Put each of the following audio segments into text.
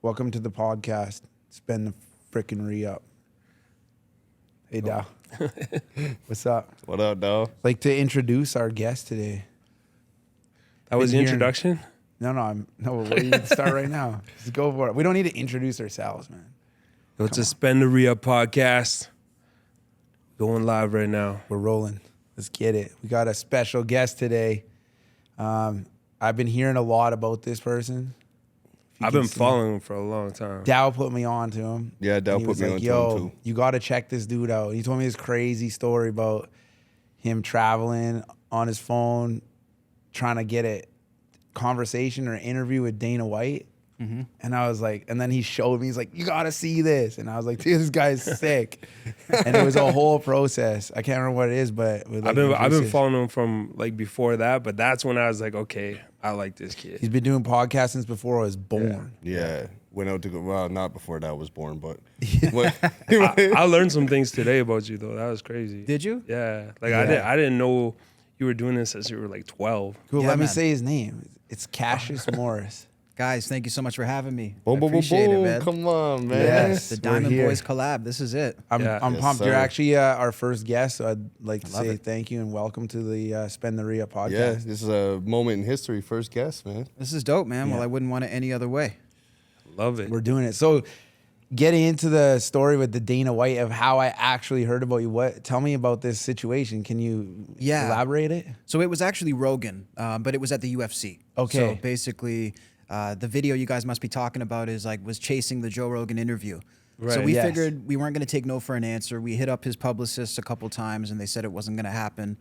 Welcome to the podcast. Spend the frickin' Reup. Hey, Dow. What's up? What up, dog? Like to introduce our guest today. That was the introduction? No, we need to start right now. Just go for it. We don't need to introduce ourselves, man. It's a Spend The Reup podcast. Going live right now. We're rolling. Let's get it. We got a special guest today. I've been hearing a lot about this person. I've been following him for a long time. Dow put me on to him. Yeah, Dow put me on to him too. You got to check this dude out. He told me this crazy story about him traveling on his phone, trying to get a conversation or interview with Dana White. Mm-hmm. And I was like, and then he showed me, he's like, you got to see this. And I was like, dude, this guy's sick. And it was a whole process. I can't remember what it is, but with like I've been following him from like before that, but that's when I was like, okay, I like this kid. He's been doing podcasts since before I was born. Yeah. Went out to go, well, not before that was born, but. I learned some things today about you, though. That was crazy. Did you? Yeah. Like, I didn't know you were doing this since you were like 12. Cool. Yeah, Let me man. say his name. It's Cassius Morris. Guys, thank you so much for having me. Boom, I boom, boom, appreciate boom. it, man. Come on, man. Yes. The We're here. Diamondboyz collab. This is it. I'm Yeah. pumped. Yes, You're sir. actually our first guest, so I'd like to love say it. thank you and welcome to the Spend the Reup podcast. Yeah, this is a moment in history. First guest, man. This is dope, man. Yeah. Well, I wouldn't want it any other way. Love it. We're doing it. So getting into the story with the Dana White of how I actually heard about you, tell me about this situation. Can you elaborate it? So it was actually Rogan, but it was at the UFC. Okay. So basically, the video you guys must be talking about was chasing the Joe Rogan interview. So Right. we Yes. figured we weren't going to take no for an answer. We hit up his publicist a couple times, and they said it wasn't going to happen.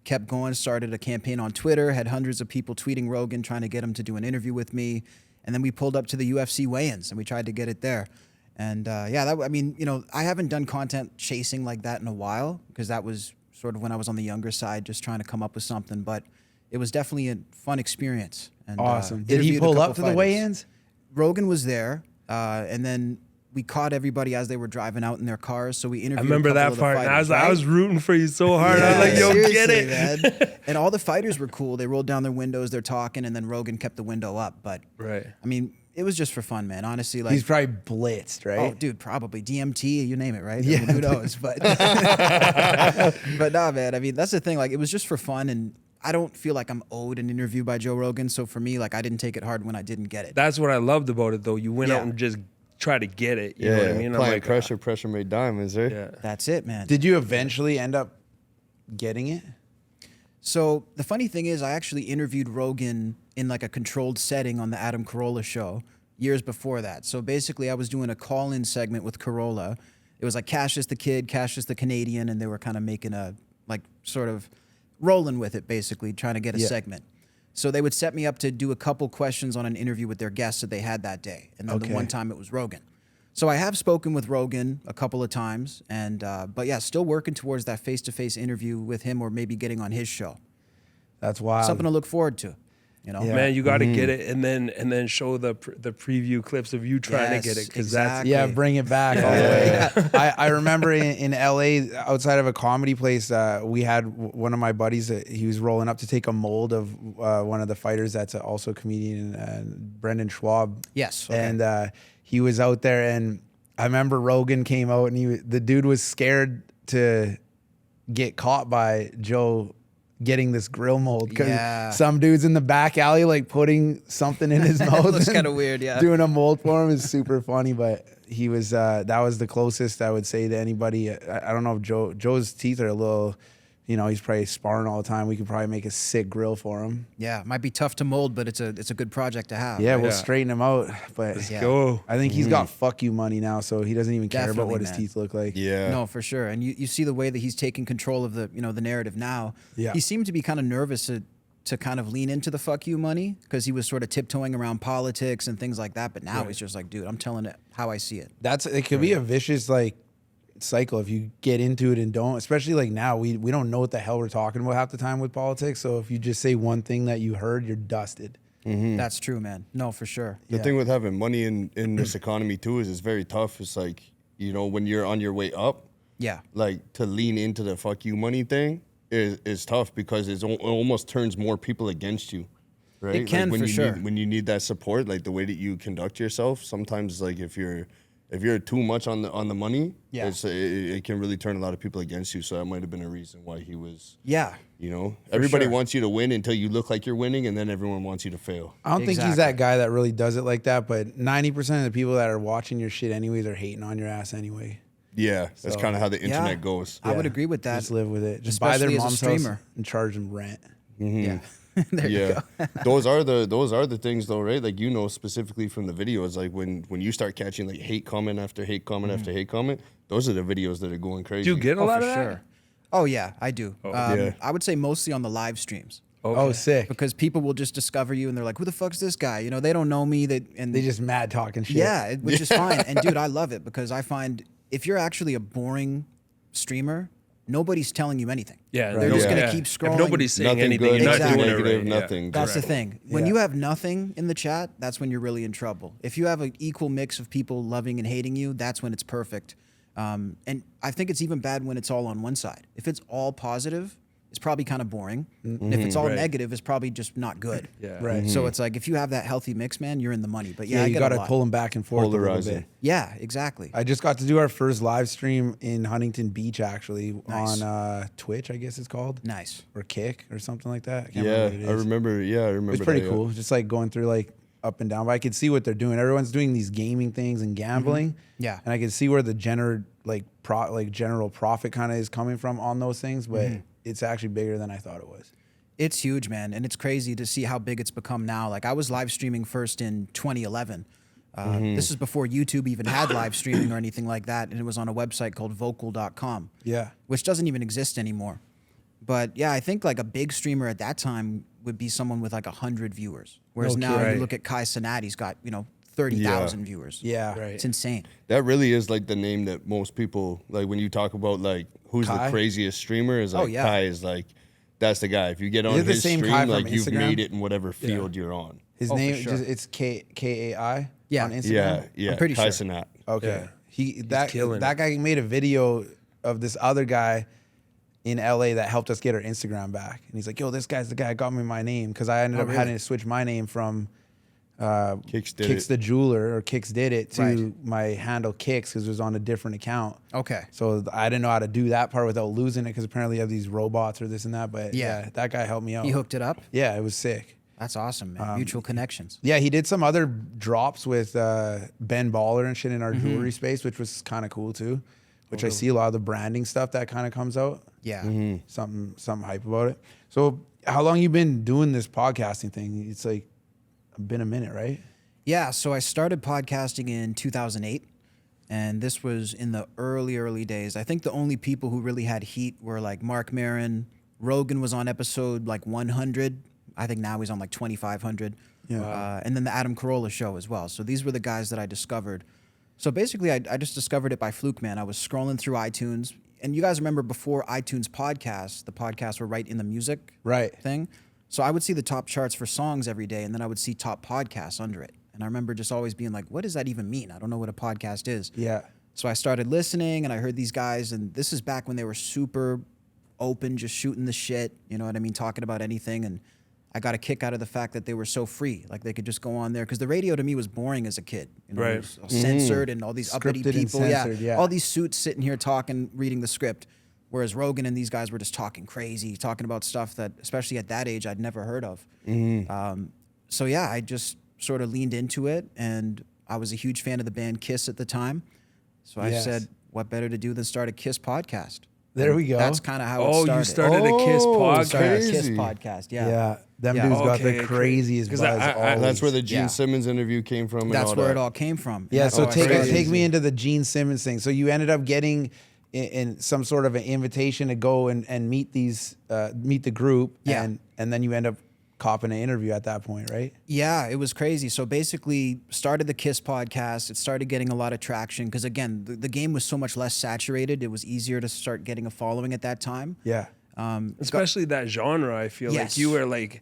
Kept going, started a campaign on Twitter, had hundreds of people tweeting Rogan, trying to get him to do an interview with me. And then we pulled up to the UFC weigh-ins, and we tried to get it there. And I haven't done content chasing like that in a while, because that was sort of when I was on the younger side, just trying to come up with something. But it was definitely a fun experience. And, Awesome. Did he interviewed a pull couple up to fighters. the weigh-ins? Rogan was there, and then we caught everybody as they were driving out in their cars. So we interviewed. I remember a couple that of the part. And fighters, I was right? rooting for you so hard. I was like, yo, seriously, get it. man. And all the fighters were cool. They rolled down their windows, they're talking, and then Rogan kept the window up. But Right. I mean, it was just for fun, man. Honestly, like He's probably blitzed, right? oh, dude, probably DMT, you name it, right? Yeah. I mean, who knows? But but nah, man. I mean, that's the thing. Like, it was just for fun, and I don't feel like I'm owed an interview by Joe Rogan. So for me, like, I didn't take it hard when I didn't get it. That's what I loved about it, though. You went Yeah. out and just tried to get it. You Yeah, know what I mean? applying like, pressure made diamonds, right? Yeah. That's it, man. Did you eventually end up getting it? So the funny thing is, I actually interviewed Rogan in like a controlled setting on the Adam Carolla show years before that. So basically, I was doing a call-in segment with Carolla. It was like Cassius the Kid, Cassius the Canadian, and they were kind of making a like sort of rolling with it, basically trying to get a Yeah. segment. So they would set me up to do a couple questions on an interview with their guests that they had that day, and then Okay. the one time it was Rogan. So I have spoken with Rogan a couple of times, and but yeah, still working towards that face-to-face interview with him, or maybe getting on his show. That's wild. Something to look forward to, you know. Yeah. Man, you got to get Mm-hmm. it and then show the preview clips of you trying to get it, Yes, because exactly. Yeah, bring it back all the way. I remember in LA, outside of a comedy place, we had one of my buddies. He was rolling up to take a mold of one of the fighters that's also a comedian, Brendan Schwab. Yes. Okay. And he was out there, and I remember Rogan came out, and the dude was scared to get caught by Joe getting this grill mold, because Yeah. some dude's in the back alley like putting something in his mouth. Looks and kinda weird, yeah. Doing a mold for him is super funny, but he was that was the closest I would say to anybody. I don't know if Joe's teeth are a little, he's probably sparring all the time. We could probably make a sick grill for him. Yeah, might be tough to mold, but it's a good project to have. Yeah, right? we'll Yeah. straighten him out. But Yeah. Go. I think he's got fuck you money now, so he doesn't even care about Definitely, what his man. teeth look like. Yeah. No, for sure. And you see the way that he's taking control of the the narrative now. Yeah. He seemed to be kind of nervous to kind of lean into the fuck you money, because he was sort of tiptoeing around politics and things like that. But now he's just like, dude, I'm telling it how I see it. It could be a vicious cycle if you get into it and don't, especially like now we don't know what the hell we're talking about half the time with politics. So if you just say one thing that you heard, you're dusted. That's true, man. No, for sure. The Yeah. thing with having money in this economy too is it's very tough. It's like, when you're on your way up, Yeah. like to lean into the fuck you money thing is tough, because it almost turns more people against you. right? It can, when for you sure. when you need that support, like the way that you conduct yourself, sometimes like if you're too much on the money, Yeah. it can really turn a lot of people against you. So that might have been a reason why he was. Yeah. You know, everybody sure. wants you to win until you look like you're winning, and then everyone wants you to fail. I don't think he's Exactly. that guy that really does it like that, but 90% of the people that are watching your shit anyways are hating on your ass anyway. Yeah, that's So- kind of how the internet Yeah. goes. I would agree with that. Just live with it. Just buy their Especially as a mom's house streamer. and charge them rent. Yeah. There you Yeah, go. those are the things though, right? Like specifically from the videos, like when you start catching like hate comment after hate comment after hate comment, those are the videos that are going crazy. Do you get a lot For of that? sure. Oh yeah, I do. Yeah. I would say mostly on the live streams. Okay. Oh, sick. Because people will just discover you and they're like, "Who the fuck's this guy?" You know, they don't know me. They just mad talking shit. yeah, which is fine. And dude, I love it because I find if you're actually a boring streamer, nobody's telling you anything. Yeah, they're just gonna yeah. keep scrolling. If nobody's saying Nothing anything, good, you're not nothing doing negative, it right. Yeah. nothing. That's the Correct. thing. When Yeah. you have nothing in the chat, that's when you're really in trouble. If you have an equal mix of people loving and hating you, that's when it's perfect. And I think it's even bad when it's all on one side. If it's all positive, it's probably kind of boring. And if it's all Right. negative, it's probably just not good. Yeah. Right. So it's like if you have that healthy mix, man, you're in the money. But yeah, Yeah, I you get got a to lot. pull them back and forth a little Polarizing. bit. Yeah, exactly. I just got to do our first live stream in Huntington Beach, actually, Nice. on Twitch, I guess it's called. Nice. Or Kick or something like that. I can't Yeah, remember what it I is. remember. Yeah, I remember. It was pretty that, yeah. cool. Just like going through like up and down. But I could see what they're doing. Everyone's doing these gaming things and gambling. Yeah. And I could see where the general profit kind of is coming from on those things, but it's actually bigger than I thought it was. It's huge, man. And it's crazy to see how big it's become now. Like I was live streaming first in 2011. This is before YouTube even had live streaming or anything like that. And it was on a website called vocal.com. Yeah. Which doesn't even exist anymore. But yeah, I think like a big streamer at that time would be someone with like 100 viewers. Whereas No now kidding. you look at Kai Cenat, he's got, 30,000 viewers. Yeah. Right. It's insane. That really is like the name that most people like when you talk about like who's Kai? the craziest streamer is like Oh, yeah. Kai is like that's the guy. If you get on it the his same stream, Kai from like you've Instagram? made it in whatever field you're on. His Oh, for name, sure. it's Kai Yeah. on Instagram. Yeah, yeah. I'm pretty Kai sure. Cenat. Okay. Yeah. killing That it. guy made a video of this other guy in LA that helped us get our Instagram back. And he's like, "Yo, this guy's the guy that got me my name," because I ended up really? having to switch my name from Kiks did Kiks it. the Jeweler or Kiks Did It to Right. my handle Kiks because it was on a different account. Okay. So I didn't know how to do that part without losing it because apparently you have these robots or this and that. But Yeah. yeah, that guy helped me out. He hooked it up. Yeah, it was sick. That's awesome, man. Mutual connections. Yeah, he did some other drops with Ben Baller and shit in our jewelry space, which was kind of cool too. Which I see a lot of the branding stuff that kind of comes out. Yeah. Something hype about it. So how long you been doing this podcasting thing? It's like been a minute, right? Yeah, so I started podcasting in 2008, and this was in the early days. I think the only people who really had heat were like Mark Maron. Rogan was on episode like 100. I think now he's on like 2,500. Yeah. And then the Adam Carolla show as well. So these were the guys that I discovered. So basically, I just discovered it by fluke, man. I was scrolling through iTunes, and you guys remember before iTunes podcasts, the podcasts were right in the music Right. thing. So I would see the top charts for songs every day, and then I would see top podcasts under it. And I remember just always being like, what does that even mean? I don't know what a podcast is. Yeah. So I started listening, and I heard these guys, and this is back when they were super open, just shooting the shit, you know what I mean, talking about anything. And I got a kick out of the fact that they were so free. Like they could just go on there. Because the radio to me was boring as a kid. You know, Right. it was all censored and all these uppity Scripted and people. censored, yeah. All these suits sitting here talking, reading the script. Whereas Rogan and these guys were just talking crazy, talking about stuff that, especially at that age, I'd never heard of. So yeah, I just sort of leaned into it. And I was a huge fan of the band Kiss at the time. So I Yes. said, what better to do than start a Kiss podcast? There we go. That's kind of how Oh, it started. you started a Kiss Oh, Started a podcast. Kiss Crazy. podcast, yeah. Yeah. Them Yeah. dudes got Okay, the craziest 'cause buzz. I- always. That's where the Gene Yeah. Simmons interview came from. And That's all where that. it all came from. And Yeah, that's so how I take started. me into the Gene Simmons thing. So you ended up getting in some sort of an invitation to go and meet meet the group, Yeah. and then you end up copping an interview at that point, right? Yeah, it was crazy. So basically, started the Kiss podcast. It started getting a lot of traction because, again, the game was so much less saturated. It was easier to start getting a following at that time. Yeah. Especially that genre. I feel Yes. like you were like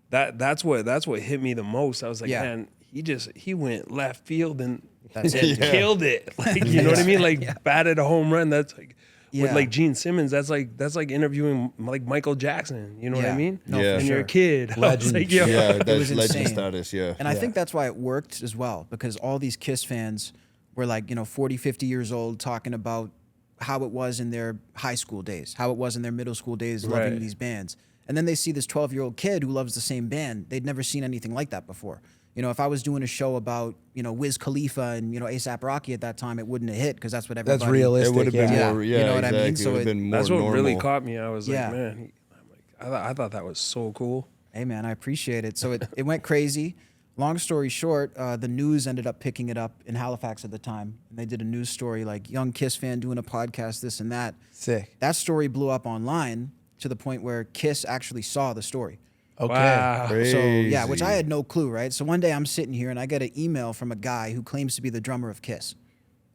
that's what hit me the most. I was like, Yeah. man, he went left field and That's and it, dude. killed it. Like, you know what I mean? Like batted a home run. That's like with Yeah. like Gene Simmons. That's like interviewing like Michael Jackson. You know what I Yeah. mean? No, Yeah. for And you're a sure. kid. I was Legend. like, yo. Yeah, was that's legend insane. status. Yeah. And I Yeah. think that's why it worked as well, because all these Kiss fans were like, 40, 50 years old talking about how it was in their high school days, how it was in their middle school days, loving Right. these bands. And then they see this 12-year-old kid who loves the same band. They'd never seen anything like that before. If I was doing a show about, Wiz Khalifa and, A$AP Rocky at that time, it wouldn't have hit because that's what everybody... That's realistic. It would have been yeah. more. You Yeah, know what I mean? exactly. So it would have it- been more That's what really normal. caught me. I was Yeah. like, man, I thought that was so cool. Hey, man, I appreciate it. So it went crazy. Long story short, the news ended up picking it up in Halifax at the time. And they did a news story like, young Kiss fan doing a podcast, this and that. Sick. That story blew up online to the point where Kiss actually saw the story. Okay. Wow. So, yeah, which I Crazy. had no clue, right? So one day I'm sitting here and I get an email from a guy who claims to be the drummer of Kiss.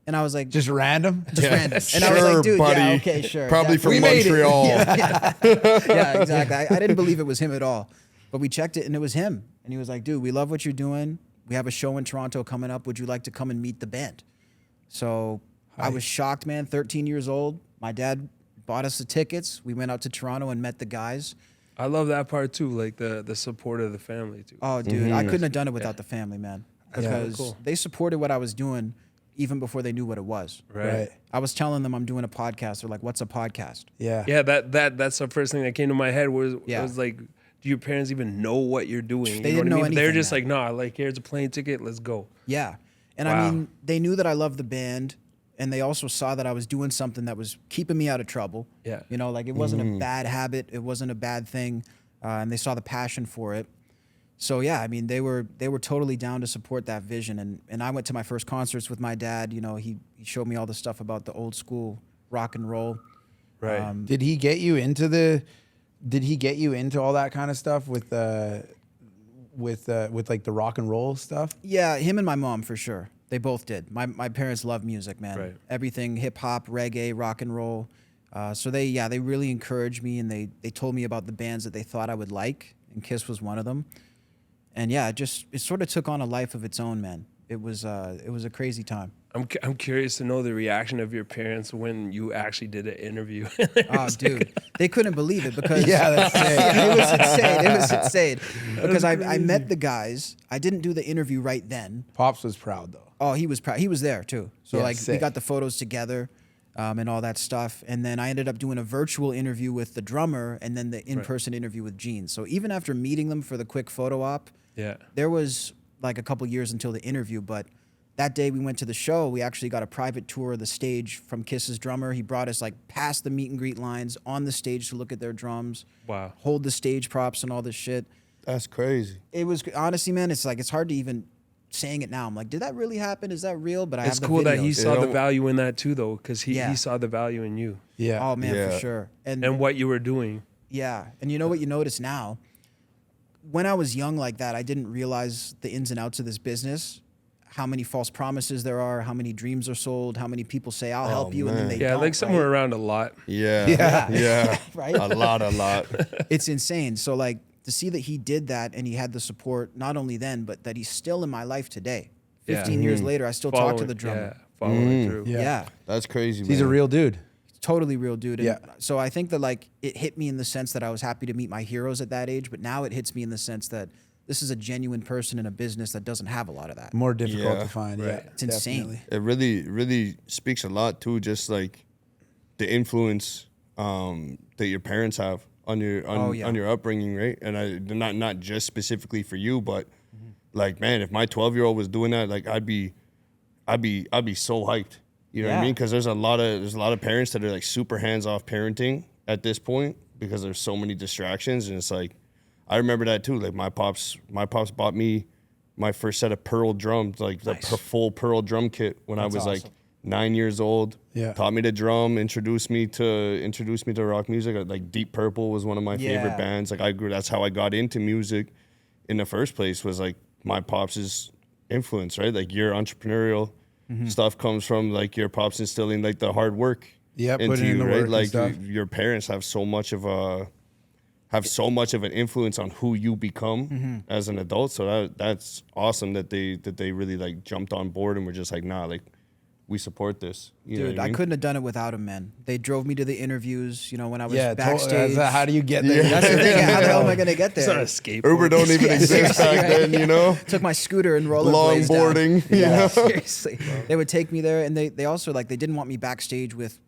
And I was like, Just random. random. And I was like, dude, buddy. yeah, okay, sure. Probably from We made it. Montreal. Yeah, exactly. I didn't believe it was him at all. But we checked it and it was him. And he was like, dude, we love what you're doing. We have a show in Toronto coming up. Would you like to come and meet the band? So I was shocked, man. 13 years old. My dad bought us the tickets. We went out to Toronto and met the guys. I love that part too, like the support of the family too. Oh, dude, I couldn't have done it without the family, man. That's really Because cool. they supported what I was doing even before they knew what it was. Right. I was telling them I'm doing a podcast. They're like, what's a podcast? Yeah. Yeah, that's the first thing that came to my head was Yeah. like, do your parents even know what you're doing? They You didn't what know I mean? They're anything, just man. like, nah, like here's a plane ticket, let's go. Yeah. And Wow. I mean, they knew that I loved the band, and they also saw that I was doing something that was keeping me out of trouble. Yeah. Like it wasn't a bad habit, it wasn't a bad thing, and they saw the passion for it. So yeah, I mean, they were totally down to support that vision, and I went to my first concerts with my dad. He showed me all the stuff about the old school rock and roll. Right. Did he get you into all that kind of stuff with like the rock and roll stuff? Yeah, him and my mom for sure. They both did. My parents love music, man. Right. Everything hip hop, reggae, rock and roll. So they really encouraged me, and they told me about the bands that they thought I would like, and Kiss was one of them. And yeah, it sort of took on a life of its own, man. It was a crazy time. I'm curious to know the reaction of your parents when you actually did an interview. Oh, dude, they couldn't believe it because Yeah, that's sick. it was insane. It was insane because I met the guys. I didn't do the interview right then. Pops was proud though. Oh, he was proud. He was there too. So Yeah, like we sick. got the photos together, and all that stuff. And then I ended up doing a virtual interview with the drummer, and then the in-person interview with Gene. So even after meeting them for the quick photo op, Yeah. there was like a couple years until the interview. But that day we went to the show. We actually got a private tour of the stage from Kiss's drummer. He brought us like past the meet and greet lines on the stage to look at their drums. Wow. Hold the stage props and all this shit. That's crazy. It was honestly, man. It's hard to even saying it now. I'm like, did that really happen? Is that real? But I It's have the cool that he videos. saw the don't- value in that too, though, because he Yeah. saw the value in you Yeah. Oh man, for Yeah. sure. and what you were doing. Yeah, and you know what you notice now? When I was young like that, I didn't realize the ins and outs of this business, how many false promises there are, how many dreams are sold, how many people say, I'll help you, and then man. they Yeah, don't, like somewhere right? around a lot. Yeah. Yeah. Yeah. Right? A lot. It's insane. So like to see that he did that and he had the support, not only then, but that he's still in my life today. Yeah. 15 years later, I still talk to the drummer. Yeah, following through. Yeah. Yeah. That's crazy, man. He's a real dude. Totally real dude. And Yeah. so I think that like it hit me in the sense that I was happy to meet my heroes at that age, but now it hits me in the sense that this is a genuine person in a business that doesn't have a lot of that. More difficult Yeah. to find. Right. Yeah. It's insane. Definitely. It really speaks a lot too, just like the influence that your parents have on your Oh, yeah. on your upbringing, right? And not just specifically for you, but like, man, if my 12-year-old was doing that, like I'd be so hyped. You know what Yeah. I mean? Because there's a lot of parents that are like super hands-off parenting at this point because there's so many distractions, and it's like I remember that too. Like my pops bought me my first set of Pearl drums, like the full Pearl drum kit when I was like 9 years old. Yeah. Taught me to drum, introduced me to rock music. Like Deep Purple was one of my Yeah. favorite bands. Like that's how I got into music in the first place, was like my pops' influence, right? Like your entrepreneurial stuff comes from like your pops instilling like the hard work Yeah, into putting in you, the right? work and Like stuff. your parents have so much of an influence on who you become as an adult. So that's awesome that they really like jumped on board and were just like, nah, like we support this. You know Dude, what I I mean? couldn't have done it without him, man. They drove me to the interviews, you know, when I was Yeah, backstage. how do you get there? That's the thing. How the hell am I going to get It's not a there? skateboard. Uber don't even exist back then, you know? Took my scooter and rollerblades down. Longboarding. you Yeah, know? seriously. They would take me there, and they also, like, they didn't want me backstage with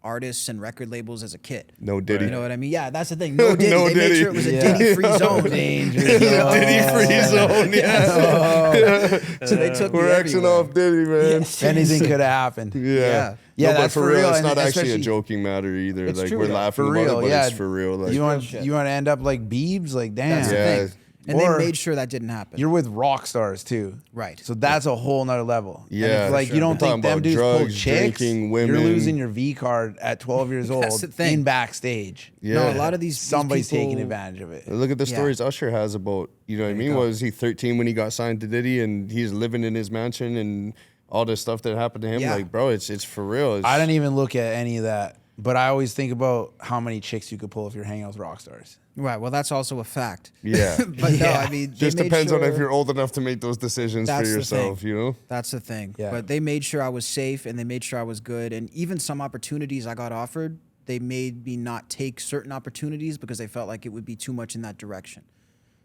artists and record labels as a kid. No Diddy. You know what I mean? Yeah, that's the thing. No Diddy. No They made Diddy. sure it was a Yeah. Diddy-free zone. Dangerous. Diddy free zone, yeah. So they took me We're Xing everywhere. off Diddy, man. If anything could have happened. Yeah. Yeah, No, but that's for for real. real, It's and not actually a especially- joking matter either. It's Like true, we're though. laughing For about real, it, but yeah. it's for real. Like you want shit. to end up like Biebs? Like, damn. That's the Yeah. thing. And Or- they made sure that didn't happen. You're with rock stars too. Right. So that's a whole nother level. And Yeah, if, like for you sure. don't We're think talking them about dudes pull drugs, chicks, drinking, you're women. losing your V card at 12 years old That's the thing. in backstage. Yeah. No, a lot of these Somebody's people, taking advantage of it. Look at the Yeah. stories Usher has about, you know what I mean? go. Was he 13 when he got signed to Diddy and he's living in his mansion and all this stuff that happened to him? Yeah. Like, bro, it's for real. It's, I didn't even look at any of that, but I always think about how many chicks you could pull if you're hanging out with rock stars. Right. Well, that's also a fact. Yeah. But no, I mean, they Just made depends on if sure- you're old enough to make those decisions for That's the yourself, thing. you know? That's the thing. Yeah. But they made sure I was safe and they made sure I was good. And even some opportunities I got offered, they made me not take certain opportunities because they felt like it would be too much in that direction.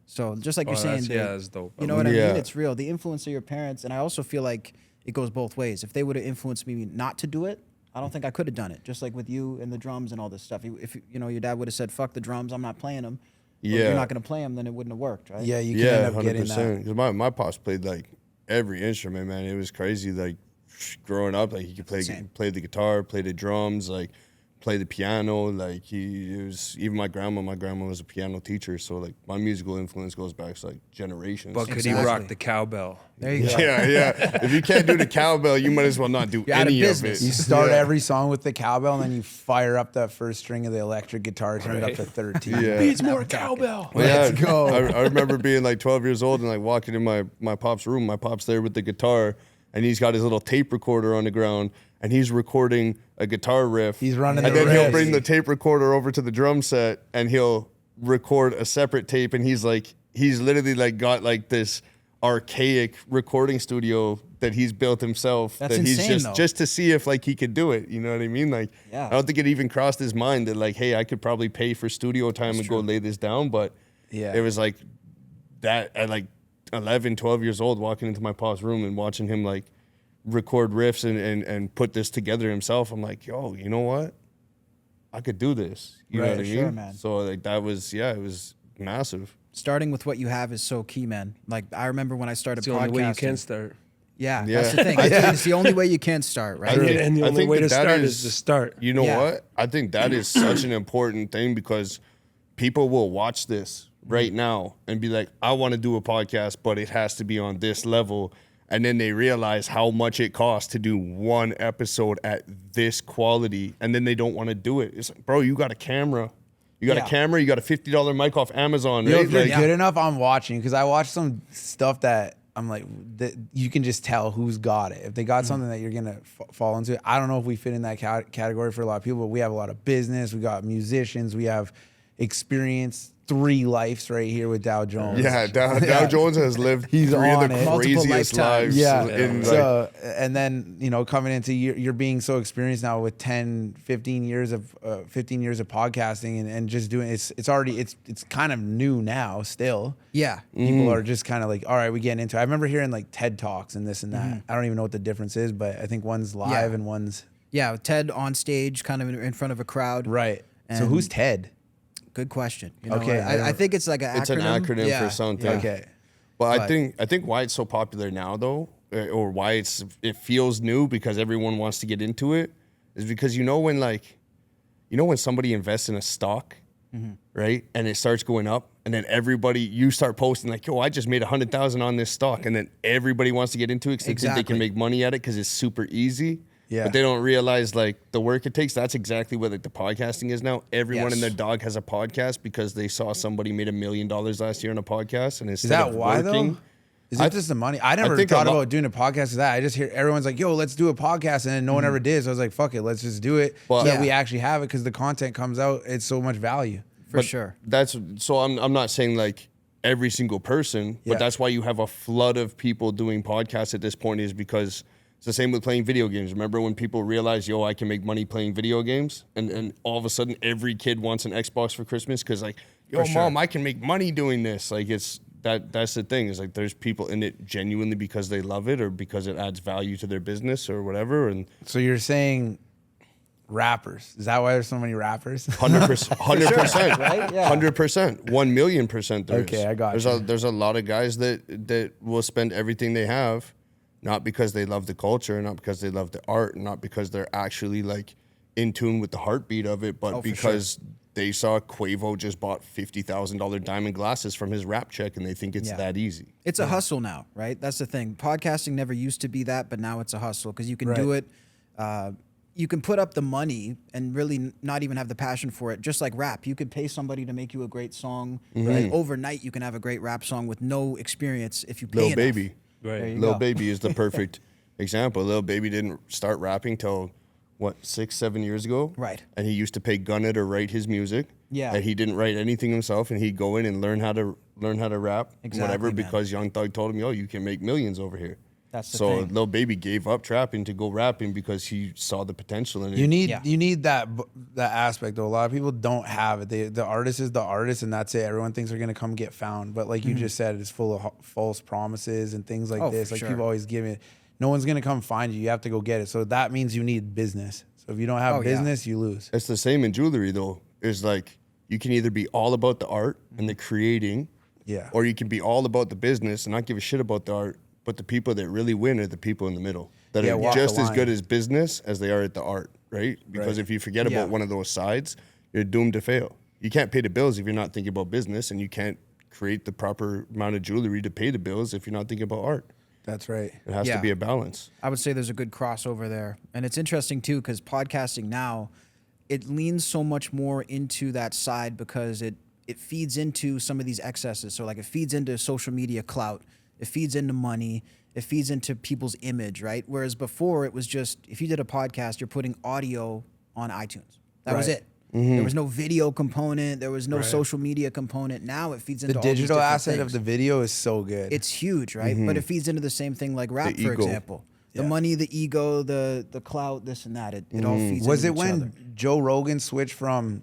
So just like you're saying, that's dope. you know what I Yeah. mean? It's real. The influence of your parents. And I also feel like it goes both ways. If they would have influenced me not to do it, I don't think I could have done it. Just like with you and the drums and all this stuff. If you know, your dad would have said, fuck the drums, I'm not playing them. Well, if Yeah. you're not going to play them, then it wouldn't have worked, right? Yeah, you can Yeah, end up getting that. 100%. Because my pops played like every instrument, man. It was crazy. Like growing up, like he could play the guitar, play the drums, like play the piano. Like it was even my grandma. My grandma was a piano teacher, so like my musical influence goes back to like generations. But could he Exactly. rock the cowbell? There you go. yeah. If you can't do the cowbell, you might as well not do You're out of any of business. it. You start Yeah. every song with the cowbell, and then you fire up that first string of the electric guitar, turn it up to 13. Yeah. Needs more cowbell. Well, yeah, Let's go. I remember being like 12 years old and like walking in my pop's room. My pop's there with the guitar, and he's got his little tape recorder on the ground, and he's recording a guitar riff. He's running and the then he'll riffs. bring the tape recorder over to the drum set, and he'll record a separate tape. And he's literally like got like this archaic recording studio that he's built himself. That's that he's insane, just to see if like he could do it. You know what I mean? Like, Yeah. I don't think it even crossed his mind that like, hey, I could probably pay for studio time and go lay this down. But Yeah. it was like that at like 11, 12 years old, walking into my pop's room and watching him like record riffs and put this together himself. I'm like, yo, you know what? I could do this. You know Right, what I mean? sure, man. So like that was, yeah, it was massive. Starting with what you have is so key, man. Like I remember when I started It's the podcasting. only way you can start. Yeah, Yeah. that's the thing. I think it's the only way you can start, right? And the I only think way to that start is- is to start. You know Yeah. what? I think that is such an important thing because people will watch this right now and be like, I want to do a podcast, but it has to be on this level. And then they realize how much it costs to do one episode at this quality. And then they don't want to do it. It's like, bro, you got a camera. You got Yeah. a camera, you got a $50 mic off Amazon, You know, right? if you're Like, good enough, I'm watching because I watch some stuff that I'm like, that you can just tell who's got it. If they got something that you're gonna fall into, I don't know if we fit in that category for a lot of people, but we have a lot of business. We got musicians. We have experience. 3 lives right here with Dow Jones. yeah, Dow Jones has lived He's three of on the it. Multiple craziest lifetimes. lives. Yeah. In, like, So, and then, you know, coming into you're being so experienced now with 10, 15 years of podcasting and just doing it's kind of new now still. Yeah. People are just kind of like, all right, we getting into it. I remember hearing like TED Talks and this and that. I don't even know what the difference is, but I think one's live Yeah. and one's Yeah, Ted on stage, kind of in front of a crowd. right. So And- who's TED? Good question. You know, Okay, I think it's like an it's acronym. an acronym Yeah. for something. Okay. But But- I think why it's so popular now though, or why it feels new because everyone wants to get into it, is because when somebody invests in a stock, right, and it starts going up, and then you start posting like, yo, I just made 100,000 on this stock, and then everybody wants to get into it because they think they Exactly. can make money at it because it's super easy. Yeah. But they don't realize like the work it takes. That's exactly what like the podcasting is now. Everyone Yes. and their dog has a podcast because they saw somebody made $1 million last year on a podcast, and Is instead that of why working, though? Is it just the money? I never think thought a lot- about doing a podcast of that. I just hear everyone's like, yo, let's do a podcast. And then no one ever did. So I was like, fuck it, let's just do it But- so that Yeah. we actually have it because the content comes out. It's so much value. For sure. That's so I'm not saying like every single person, Yeah. but that's why you have a flood of people doing podcasts at this point is because It's the same with playing video games. Remember when people realized, yo, I can make money playing video games? And all of a sudden, every kid wants an Xbox for Christmas because, like, yo, Mom, I can make money doing this. Like, that's the thing. Is like there's people in it genuinely because they love it or because it adds value to their business or whatever. And So you're saying rappers. Is that why there's so many rappers? 100%, 100%, right? Yeah. 100%, 1,000,000% there Okay, is. I got There's a lot of guys that will spend everything they have, not because they love the culture, not because they love the art, not because they're actually like in tune with the heartbeat of it, but because they saw Quavo just bought $50,000 diamond glasses from his rap check and they think it's that easy. It's a hustle now, right? That's the thing. Podcasting never used to be that, but now it's a hustle because you can do it. You can put up the money and really not even have the passion for it. Just like rap, you could pay somebody to make you a great song. And overnight, you can have a great rap song with no experience if you pay enough. Baby. Right. Lil Baby is the perfect example. Lil Baby didn't start rapping till what, 6-7 years ago? Right. And he used to pay Gunna to write his music. Yeah. And he didn't write anything himself, and he'd go in and learn how to rap, Exactly, whatever, man. because Young Thug told him, yo, you can make millions over here. That's the so thing. Lil Baby gave up trapping to go rapping because he saw the potential in it. You need that aspect though. A lot of people don't have it. The artist is the artist, and that's it. Everyone thinks they're gonna come get found, but like you just said, it's full of false promises and things like this. for Like sure. people always give it. No one's gonna come find you. You have to go get it. So that means you need business. So if you don't have business, you lose. It's the same in jewelry though. Is like you can either be all about the art and the creating, or you can be all about the business and not give a shit about the art. But the people that really win are the people in the middle that are walk just the as line. good as business as they are at the art, right? Because if you forget about one of those sides, you're doomed to fail. You can't pay the bills if you're not thinking about business, and you can't create the proper amount of jewelry to pay the bills if you're not thinking about art. That's right. It has to be a balance. I would say there's a good crossover there. And it's interesting too, because podcasting now, it leans so much more into that side because it feeds into some of these excesses. So like it feeds into social media clout, it feeds into money, it feeds into people's image, right? Whereas before it was just, if you did a podcast, you're putting audio on iTunes. That was it. There was no video component. There was no social media component. Now it feeds into The all these digital different asset of things. the video is so good. It's huge, right? But it feeds into the same thing like rap, The for ego. example. The money, the ego, the clout, this and that. It all feeds Was into it each when other. Joe Rogan switched from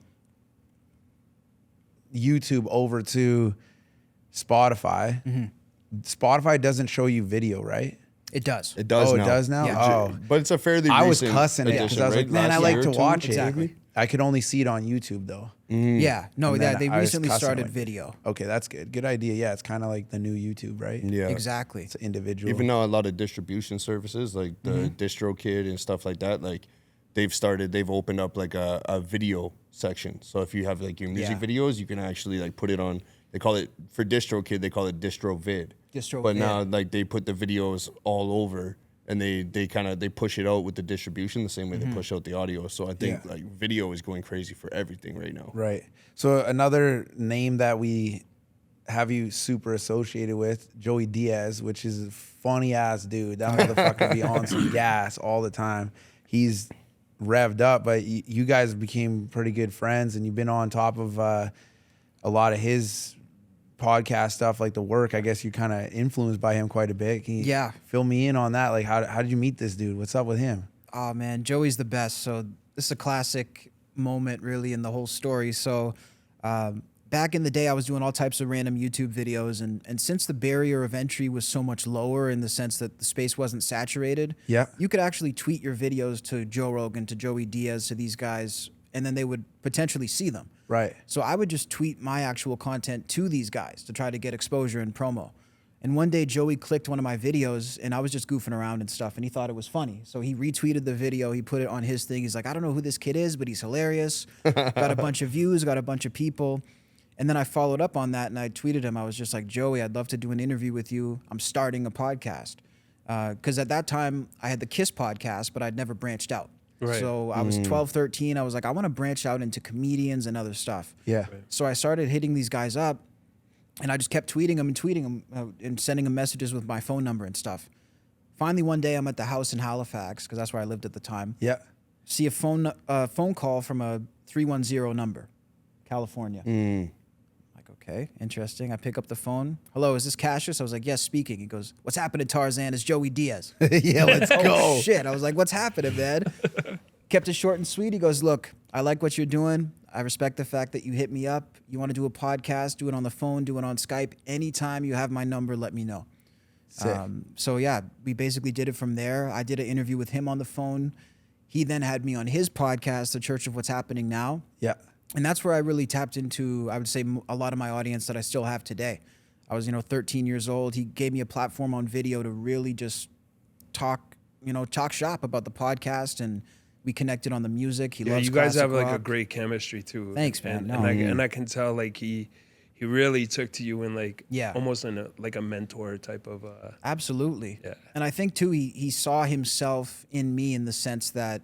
YouTube over to Spotify? Spotify doesn't show you video, right? It does. It does Oh, now. it does now? Yeah. Oh. But it's a fairly I was recent cussing it because addition, I was right? like, man, I Last like year to or two? watch it. Exactly. I could only see it on YouTube though. Yeah. No, And yeah, then they I was recently cussing started like- video. Okay, that's good. Good idea. Yeah, it's kind of like the new YouTube, right? Yeah. Exactly. It's individual. Even now, a lot of distribution services like the DistroKid and stuff like that, like they've opened up like a video section. So if you have like your music videos, you can actually like put it on. They call it for DistroKid, they call it DistroVid. But now like they put the videos all over, and they push it out with the distribution the same way they push out the audio. So I think like video is going crazy for everything right now. Right. So another name that we have you super associated with, Joey Diaz, which is a funny ass dude. That motherfucker be on some gas all the time. He's revved up, but you guys became pretty good friends, and you've been on top of a lot of his podcast stuff, like The Work. I guess you kind of influenced by him quite a bit. Can you fill me in on that? Like, how did you meet this dude? What's up with him? Oh man, Joey's the best. So this is a classic moment really in the whole story. So back in the day, I was doing all types of random YouTube videos, and since the barrier of entry was so much lower in the sense that the space wasn't saturated, you could actually tweet your videos to Joe Rogan, to Joey Diaz, to these guys, and then they would potentially see them. Right. So I would just tweet my actual content to these guys to try to get exposure and promo. And one day Joey clicked one of my videos, and I was just goofing around and stuff, and he thought it was funny. So he retweeted the video, he put it on his thing. He's like, I don't know who this kid is, but he's hilarious. Got a bunch of views, got a bunch of people. And then I followed up on that, and I tweeted him. I was just like, Joey, I'd love to do an interview with you. I'm starting a podcast. Because at that time, I had the KISS podcast, but I'd never branched out. Right. So I was 12, 13. I was like, I want to branch out into comedians and other stuff. Yeah. So I started hitting these guys up, and I just kept tweeting them and sending them messages with my phone number and stuff. Finally, one day, I'm at the house in Halifax, because that's where I lived at the time. Yeah. See a phone call from a 310 number, California. Like, Okay, interesting. I pick up the phone. Hello, is this Cassius? I was like, yes, speaking. He goes, what's happening, Tarzan? It's Joey Diaz. Yeah, let's Oh, go. shit. I was like, what's happening, man? Kept it short and sweet. He goes, look, I like what you're doing. I respect the fact that you hit me up. You want to do a podcast, do it on the phone, do it on Skype. Anytime you have my number, let me know. Sick. So yeah, we basically did it from there. I did an interview with him on the phone. He then had me on his podcast, The Church of What's Happening Now. Yeah. And that's where I really tapped into, I would say, a lot of my audience that I still have today. I was, 13 years old. He gave me a platform on video to really just talk shop about the podcast, and we connected on the music. He loves you guys have classic like a rock. great chemistry too. Thanks, man. And I can tell like he really took to you in like Yeah. almost in a mentor type of Absolutely. Yeah. And I think too, he saw himself in me in the sense that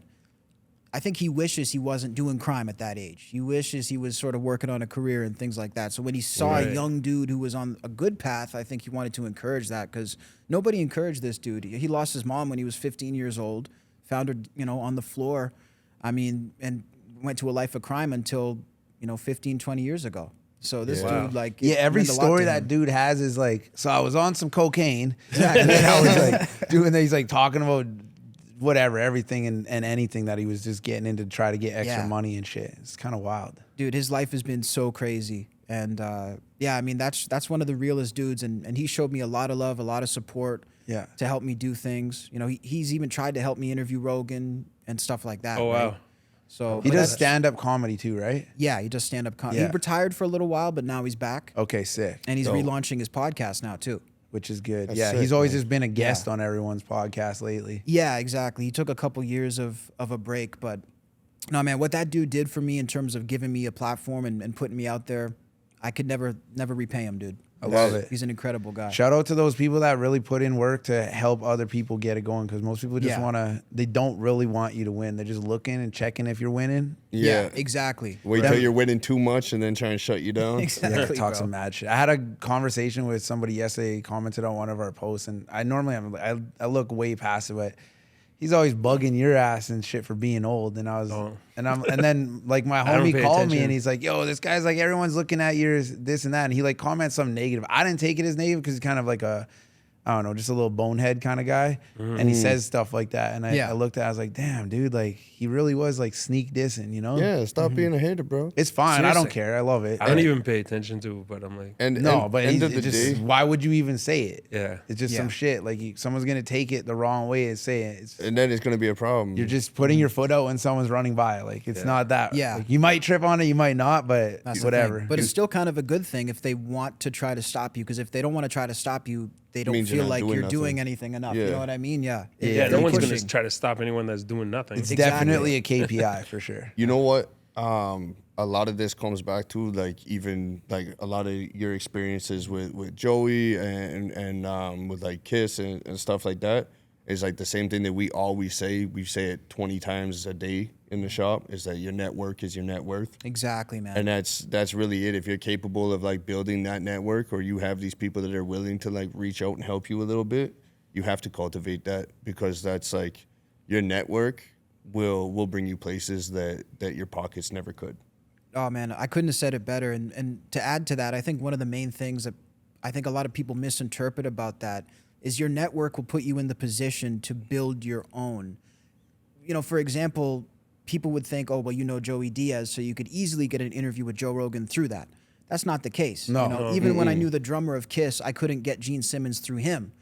I think he wishes he wasn't doing crime at that age. He wishes he was sort of working on a career and things like that. So when he saw Right. a young dude who was on a good path, I think he wanted to encourage that, because nobody encouraged this dude. He lost his mom when he was 15 years old, found her, on the floor. I mean, and went to a life of crime until, 15, 20 years ago. So this Wow. dude, like, Yeah, it every meant a lot story to that him. dude has is like, so I was on some cocaine, and then I was like doing that. He's like talking about whatever, everything and anything that he was just getting into to try to get extra Yeah. money and shit. It's kind of wild. Dude, his life has been so crazy. And yeah, I mean, that's one of the realest dudes. And he showed me a lot of love, a lot of support Yeah. to help me do things. He's even tried to help me interview Rogan and stuff like that. Oh right? wow. So He but does that's- stand-up comedy too, right? Yeah, he does stand-up comedy. Yeah. He retired for a little while, but now he's back. Okay, sick. And he's Dope. relaunching his podcast now, too. Which is good. That's yeah, sick, he's always man. just been a guest on everyone's podcast lately. Yeah, exactly. He took a couple years of a break, but no, man, what that dude did for me in terms of giving me a platform and putting me out there, I could never repay him, dude. I love it. He's an incredible guy. Shout out to those people that really put in work to help other people get it going, because most people just Yeah. they don't really want you to win. They're just looking and checking if you're winning. Yeah. exactly. Wait till you're winning too much and then try and shut you down. Exactly, Talk bro. some mad shit. I had a conversation with somebody yesterday, commented on one of our posts, and I normally I look way past it, but he's always bugging your ass and shit for being old. And I was and then like my I don't homie pay called me attention. and he's like, yo, this guy's like, everyone's looking at yours, this and that. And he like comments something negative. I didn't take it as negative because he's kind of like I don't know, just a little bonehead kind of guy. And he says stuff like that. And I looked at it, I was like, damn, dude, like he really was like sneak dissing, you know? Yeah, stop being a hater, bro. It's fine. I don't Seriously. care. I love it. I don't even pay attention to it, but I'm like, And No, but end he's, of the it just, day, why would you even say it? yeah. It's just Yeah. some shit. Like someone's gonna take it the wrong way and say it. It's, and then it's gonna be a problem. you're just putting your foot out when someone's running by. Like it's not that. Yeah. Like, you might trip on it, you might not, but That's the whatever. thing. But it's still kind of a good thing if they want to try to stop you, because if they don't want to try to stop you, they don't Means you're feel not like doing you're nothing. doing anything enough. You Yeah. know what I mean? Yeah. Yeah, If no they're one's pushing. gonna try to stop anyone that's doing nothing. It's Exactly. definitely a KPI for sure. You know what? A lot of this comes back to like even like a lot of your experiences with Joey and with like Kiss and stuff like that is like the same thing that we always say. We say it 20 times a day in the shop, is that your network is your net worth. Exactly, man. And that's really it. If you're capable of like building that network, or you have these people that are willing to like reach out and help you a little bit, you have to cultivate that, because that's like your network will bring you places that your pockets never could. Oh man, I couldn't have said it better. And to add to that, I think one of the main things that I think a lot of people misinterpret about that is your network will put you in the position to build your own. For example, people would think, oh, well, Joey Diaz, so you could easily get an interview with Joe Rogan through that. That's not the case. No. Even when I knew the drummer of Kiss, I couldn't get Gene Simmons through him.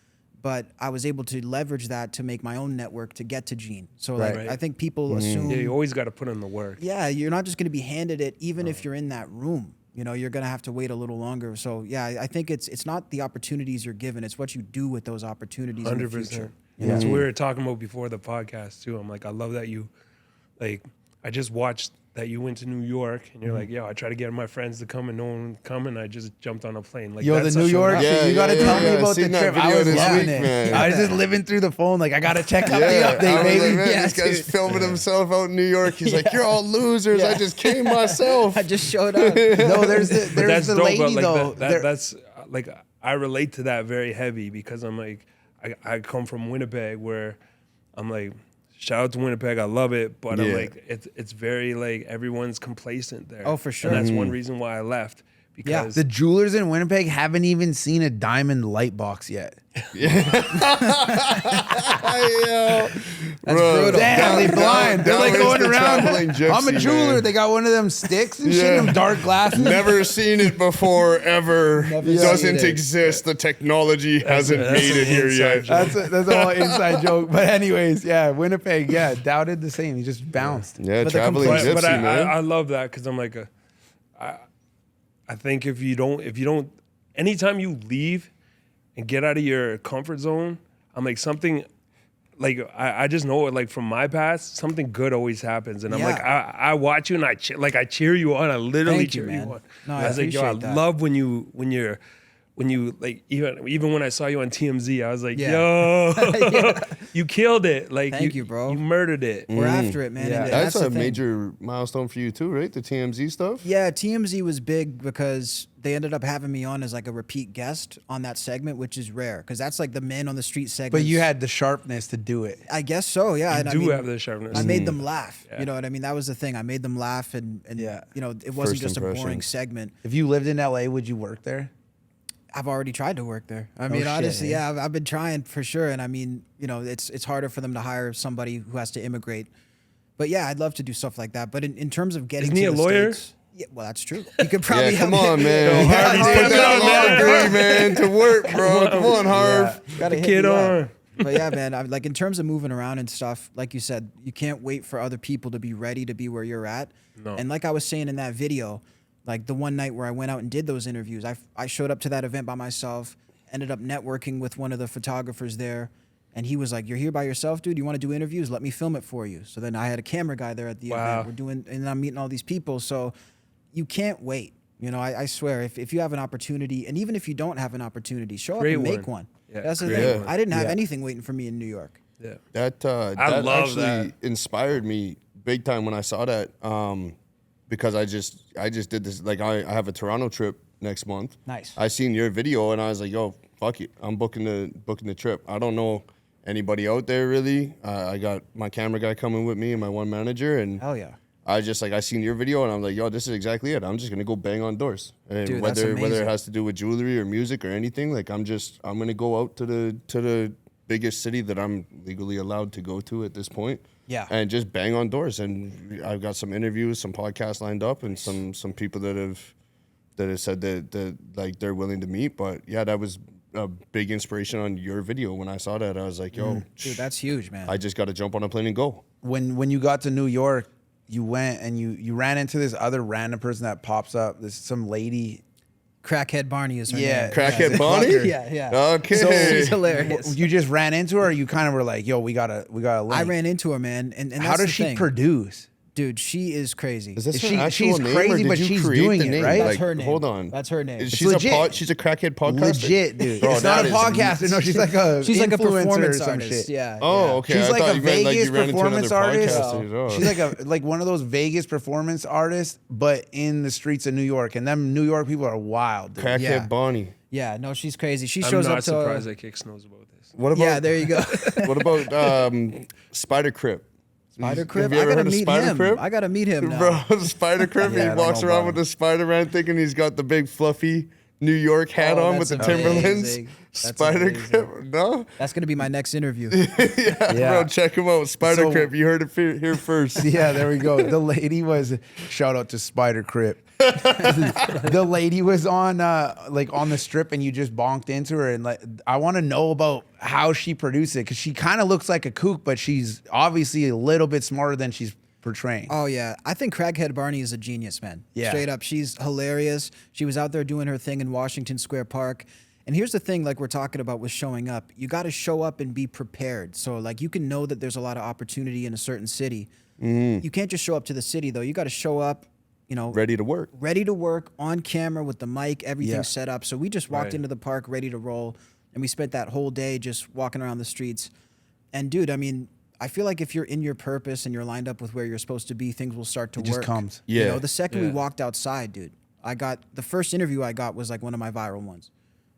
But I was able to leverage that to make my own network to get to Gene. So like, Right. I think people assume, Yeah, you always got to put in the work. yeah, you're not just going to be handed it, even if you're in that room. You're going to have to wait a little longer. So yeah, I think it's not the opportunities you're given; it's what you do with those opportunities in the 100%. future. That's what we were talking about before the podcast too. I'm like, I love that you, like, I just watched that you went to New York, and you're like, yo, I try to get my friends to come, and no one would come, and I just jumped on a plane. Like, Yo, the that's New such a- York shit. Yeah, You gotta yeah, tell me yeah. about the Seen that trip. I video was this loving week, it. man. I was just living through the phone. Like I gotta check out the I update, was baby. like, man, Yeah, this guy's dude. filming himself out in New York. He's like, you're all losers. I just came myself. I just showed up. No, there's But the that's dope, lady but like though. There- that's like, I relate to that very heavy, because I'm like, I come from Winnipeg, where I'm like, shout out to Winnipeg, I love it, but I'm Yeah. like, it's very like everyone's complacent there. Oh, for sure. And that's one reason why I left, because The jewelers in Winnipeg haven't even seen a diamond light box yet. Bro, Damn, they blind. They're like going around. I'm a jeweler. Man. They got one of them sticks and shit, them dark glasses. Never seen it before, ever. Never Doesn't seen it. exist. The technology hasn't that's made it an here inside yet. joke. That's all inside joke. But anyways, yeah, Winnipeg, Dow did the same. He just bounced. Yeah, But the traveling complaint- gypsy, but man. I love that because I'm like I think if you don't anytime you leave and get out of your comfort zone, I'm like something like I just know it, like from my past, something good always happens, and I'm like Yeah. I watch you and I cheer you on. I literally Thank you, cheer you man. on. No, I was like, yo, I appreciate that. love when you like even when I saw you on TMZ, I was like, Yeah. yo, you killed it. Like Thank you, bro. You murdered it. We're after it, man. Yeah. And That's the a thing. major milestone for you too, right? The TMZ stuff. Yeah, TMZ was big because they ended up having me on as like a repeat guest on that segment, which is rare because that's like the man on the street segment. But you had the sharpness to do it. I guess so, yeah. You and do I mean, have the sharpness. I made them laugh. Yeah. You know what I mean? That was the thing. I made them laugh, and Yeah. you know, it wasn't First just a boring impressions. segment. If you lived in LA, would you work there? I've already tried to work there. I mean, shit, honestly, eh? yeah, I've been trying for sure. And I mean, you know, it's harder for them to hire somebody who has to immigrate. But yeah, I'd love to do stuff like that. But in terms of getting Isn't he to a the lawyer? States, yeah, well, that's true. You could probably Yeah, come help me. on, man. Yo, Harvey, Put stand that up, law man. degree, man, to work, bro. Come on, Harv. Gotta The hit kid me up. on. But yeah, man, like in terms of moving around and stuff, like you said, you can't wait for other people to be ready to be where you're at. No. And like I was saying in that video, like the one night where I went out and did those interviews, I showed up to that event by myself, ended up networking with one of the photographers there. And he was like, "You're here by yourself, dude? You want to do interviews? Let me film it for you." So then I had a camera guy there at the Wow. event. We're doing, and I'm meeting all these people. So you can't wait. You know, I swear, if you have an opportunity, and even if you don't have an opportunity, show Create up and make one. one. Yeah, That's the create thing. one. I didn't have Yeah. anything waiting for me in New York. Yeah. That I that love actually that. inspired me big time when I saw that. Because I just did this. Like I have a Toronto trip next month. Nice. I seen your video and I was like, yo, fuck it, I'm booking the trip. I don't know anybody out there really. I got my camera guy coming with me and my one manager, and Hell yeah. I seen your video and I'm like, yo, this is exactly it. I'm just gonna go bang on doors, and Dude, that's whether amazing. it has to do with jewelry or music or anything, like I'm gonna go out to the biggest city that I'm legally allowed to go to at this point. Yeah. And just bang on doors. And I've got some interviews, some podcasts lined up, and some people that have said that like they're willing to meet. But yeah, that was a big inspiration on your video. When I saw that, I was like, yo, Dude, that's huge, man. I just got to jump on a plane and go. When you got to New York, you went and you ran into this other random person that pops up. This some lady. Crackhead Barney is her Yeah. name. Crackhead Bonnie? Yeah, yeah. Okay. So She's hilarious. You just ran into her, or you kind of were like, "Yo, we gotta link." I ran into her, man. And How that's does the she thing. produce? Dude, she is crazy. Is this Is her she- actual she's name, crazy, or did but you she's create doing the it, name? right? That's Like, her name. Hold on. That's her name. She's a legit. she's a crackhead podcaster. Legit, dude. Bro, It's not that a is- podcaster. No, she's like a She's like a influencer performance or some artist. shit. Yeah. Oh, yeah. okay. She's I like thought a you meant like Vegas you ran into another performance artist. podcaster. Oh. She's like one of those Vegas performance artists, but in the streets of New York. And them New York people are wild, dude. Crackhead Yeah. Bonnie. Yeah, no, she's crazy. She I'm shows not up to. surprised that Kiks knows about this. What about Yeah, there you go. what about Spider Crip? Spider Have Crib. you I ever gotta heard of meet Spider him. Crib? I gotta meet him now. Bro, Spider Crip, Yeah, I he don't walks know around about with him. the Spider-Man thinking he's got the big fluffy New York hat Oh, on with the that's Timberlands. amazing. That's Spider amazing. Crip, no? That's gonna be my next interview. Yeah, Yeah. bro, check him out. Spider So- Crip, you heard it here first. Yeah, there we go. The lady was shout out to Spider Crip. The lady was on on the strip, and you just bonked into her, and like I want to know about how she produced it, because she kind of looks like a kook, but she's obviously a little bit smarter than she's portraying. Oh yeah, I think Crackhead Barney is a genius, man. Yeah. Straight up, she's hilarious. She was out there doing her thing in Washington Square Park. And here's the thing, like we're talking about with showing up, you got to show up and be prepared. So like you can know that there's a lot of opportunity in a certain city. You can't just show up to the city though. You got to show up, you know, Ready to work. ready to work on camera with the mic, everything Yeah. set up. So we just walked Right. into the park ready to roll, and we spent that whole day just walking around the streets. And dude, I mean, I feel like if you're in your purpose and you're lined up with where you're supposed to be, things will start to It work. just comes. You Yeah. know, the second we Yeah. walked outside, dude, I got the first interview I got was like one of my viral ones,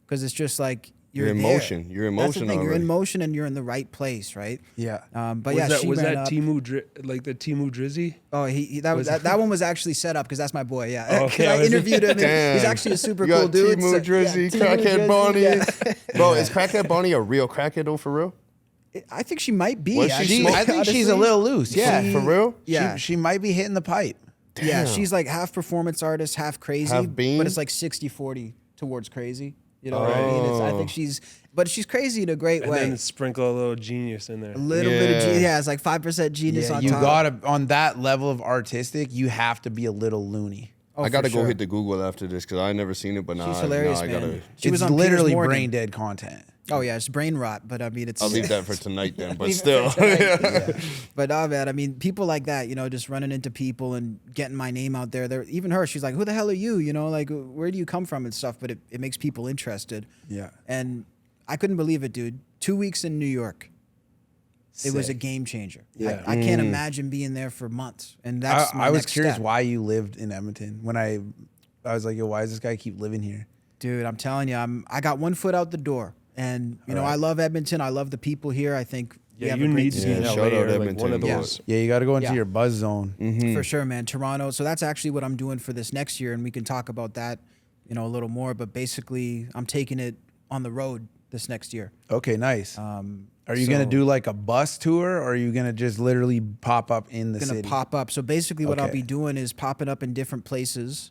because it's just like You're in there. motion. You're in That's the motion thing. You're in already. motion and you're in the right place, right? Yeah. But was yeah, that, she was ran that up. like the Timu Drizzy? Oh, that one was actually set up because that's my boy. Yeah, Oh, 'Cause okay, I I was- interviewed him. And he's Damn. actually a super You cool got dude. Timu Drizzy, Timu Crackhead Drizzy, Bonnie. yeah. Bro, is Crackhead Bonnie a real crackhead though, for real? I think she might be. Was she actually, smoking? I think she's a honestly. little loose. Yeah. She- For real? Yeah. She might be hitting the pipe. Yeah, Damn. she's like half performance artist, half crazy. Half bean? But it's like 60-40 towards crazy. You know what I mean? I think she's crazy in a great And way. then sprinkle a little genius in there. A little bit of Yeah. genius. Yeah, it's like 5% genius Yeah, on you top. gotta on that level of artistic, you have to be a little loony. Oh, I gotta for go sure. hit the Google after this because I never seen it, but now She's hilarious, I man. gotta. She was It's on Piers literally Morgan. brain dead content. Oh yeah, it's brain rot, but I mean it's. I'll leave that for tonight then. But Leave it still, for tonight. But nah, man, I mean, people like that, you know, just running into people and getting my name out there. Even her, she's like, "Who the hell are you? You know, like, where do you come from and stuff?" But it makes people interested. Yeah. And I couldn't believe it, dude. 2 weeks in New York, it was a Sick. game changer. Yeah. I can't imagine being there for months. And that's my I was next curious step. why you lived in Edmonton. When I was like, yo, why does this guy keep living here? Dude, I'm telling you, I got one foot out the door, and you know, Alright. I love Edmonton. I love the people here. I think we Yeah, have you a great need to be scene. in Yeah, LA shout out or like Edmonton, one of yeah. those. Yeah, you got to go into Yeah. your buzz zone. For sure, man. Toronto. So that's actually what I'm doing for this next year, and we can talk about that, you know, a little more. But basically, I'm taking it on the road this next year. Okay, nice. Are you so- gonna do like a bus tour, or are you gonna just literally pop up in the Gonna city? pop up. So basically, what I'll Okay. be doing is popping up in different places,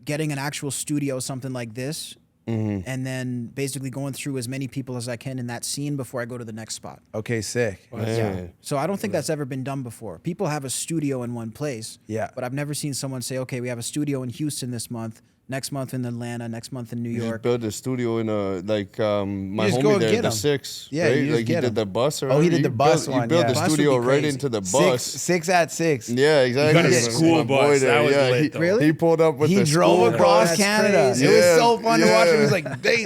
getting an actual studio, something like this, and then basically going through as many people as I can in that scene before I go to the next spot. Okay, sick. Yeah. So I don't think that's ever been done before. People have a studio in one place. Yeah. But I've never seen someone say, okay, we have a studio in Houston this month, next month in Atlanta, next month in New You just York. built a studio in my just go homie there, get the him. 6. Yeah, right? you just like he get did him. the bus. Or Oh, he did you the bus built, one, You built yeah. the Bus would studio be right crazy. into the bus. Six at 6. Yeah, exactly. got a That's school my boy bus. there. That was yeah, lit, he, though. Really? He pulled up with He the drove school across bus. That's Canada. crazy. It was Yeah, so fun to watch. It yeah. was like day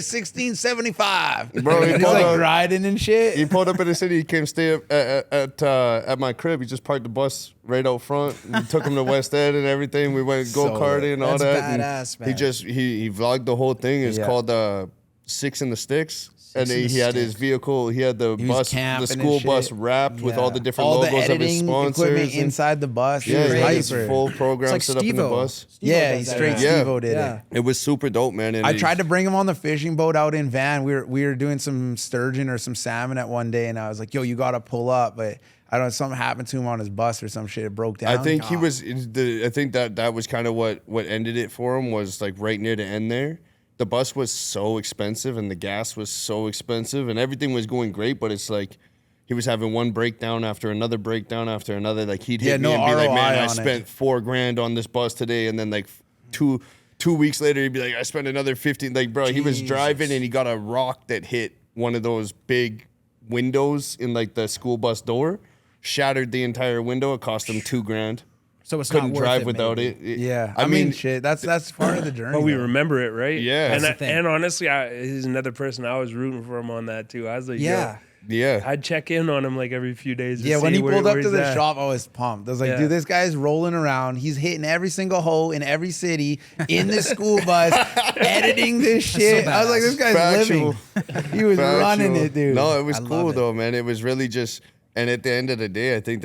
1675. Bro, he He's pulled like up- riding and shit. He pulled up in the city. He came stay at my crib. He just parked the bus right out front. We took him to West End and everything. We went So go karting and all That's that. and badass, man. He just he vlogged the whole thing. It's Yeah. called 6 in the Sticks. And in the he had his Sticks. vehicle. He had the He was bus, the camping and school bus shit. wrapped with all the different All the logos of his editing sponsors. equipment and- inside the bus. yeah, It was he had his hyper. full program It's like set up in the Steve-O. bus. Steve-O Yeah, does he that. straight Yeah. Steve-O did Yeah. it. It was super dope, man. And I tried to bring him on the fishing boat out in Van. We were doing some sturgeon or some salmon at one day, and I was like, "Yo, you gotta pull up." But I don't know, something happened to him on his bus or some shit. It broke down. I think he was. I think that was kind of what ended it for him, was like right near the end there. The bus was so expensive and the gas was so expensive and everything was going great, but it's like he was having one breakdown after another breakdown after another. Like he'd hit Yeah, me no and be like, ROI "Man, I on it." spent $4,000 on this bus today," and then like two weeks later he'd be like, "I spent another 15." Like, bro, he was driving and he got a rock that hit one of those big windows in like the school bus door, shattered the entire window. It cost him $2,000. So it's Couldn't not worth drive it, without maybe. it. Yeah, I mean, shit. That's part of the journey. But we though. remember it, right? Yeah. And, That's the thing. and honestly, he's another person I was rooting for him on that too. I was like, Yeah. yo, yeah. I'd check in on him like every few days. To Yeah, when see he pulled up where to he's the at. shop, I was pumped. I was like, Yeah. dude, this guy's rolling around. He's hitting every single hole in every city in the school bus, editing this shit. so I was like, this guy's Factual. living. He was running Factual. it, dude. No, it was I love cool it. though, man. It was really just, and at the end of the day, I think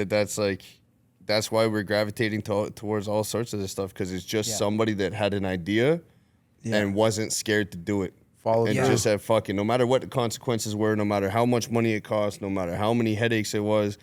that's why we're gravitating towards all sorts of this stuff, because it's just Yeah. somebody that had an idea and wasn't scared to do it. Follow and through. just said, fuck it. No matter what the consequences were, no matter how much money it cost, no matter how many headaches it was,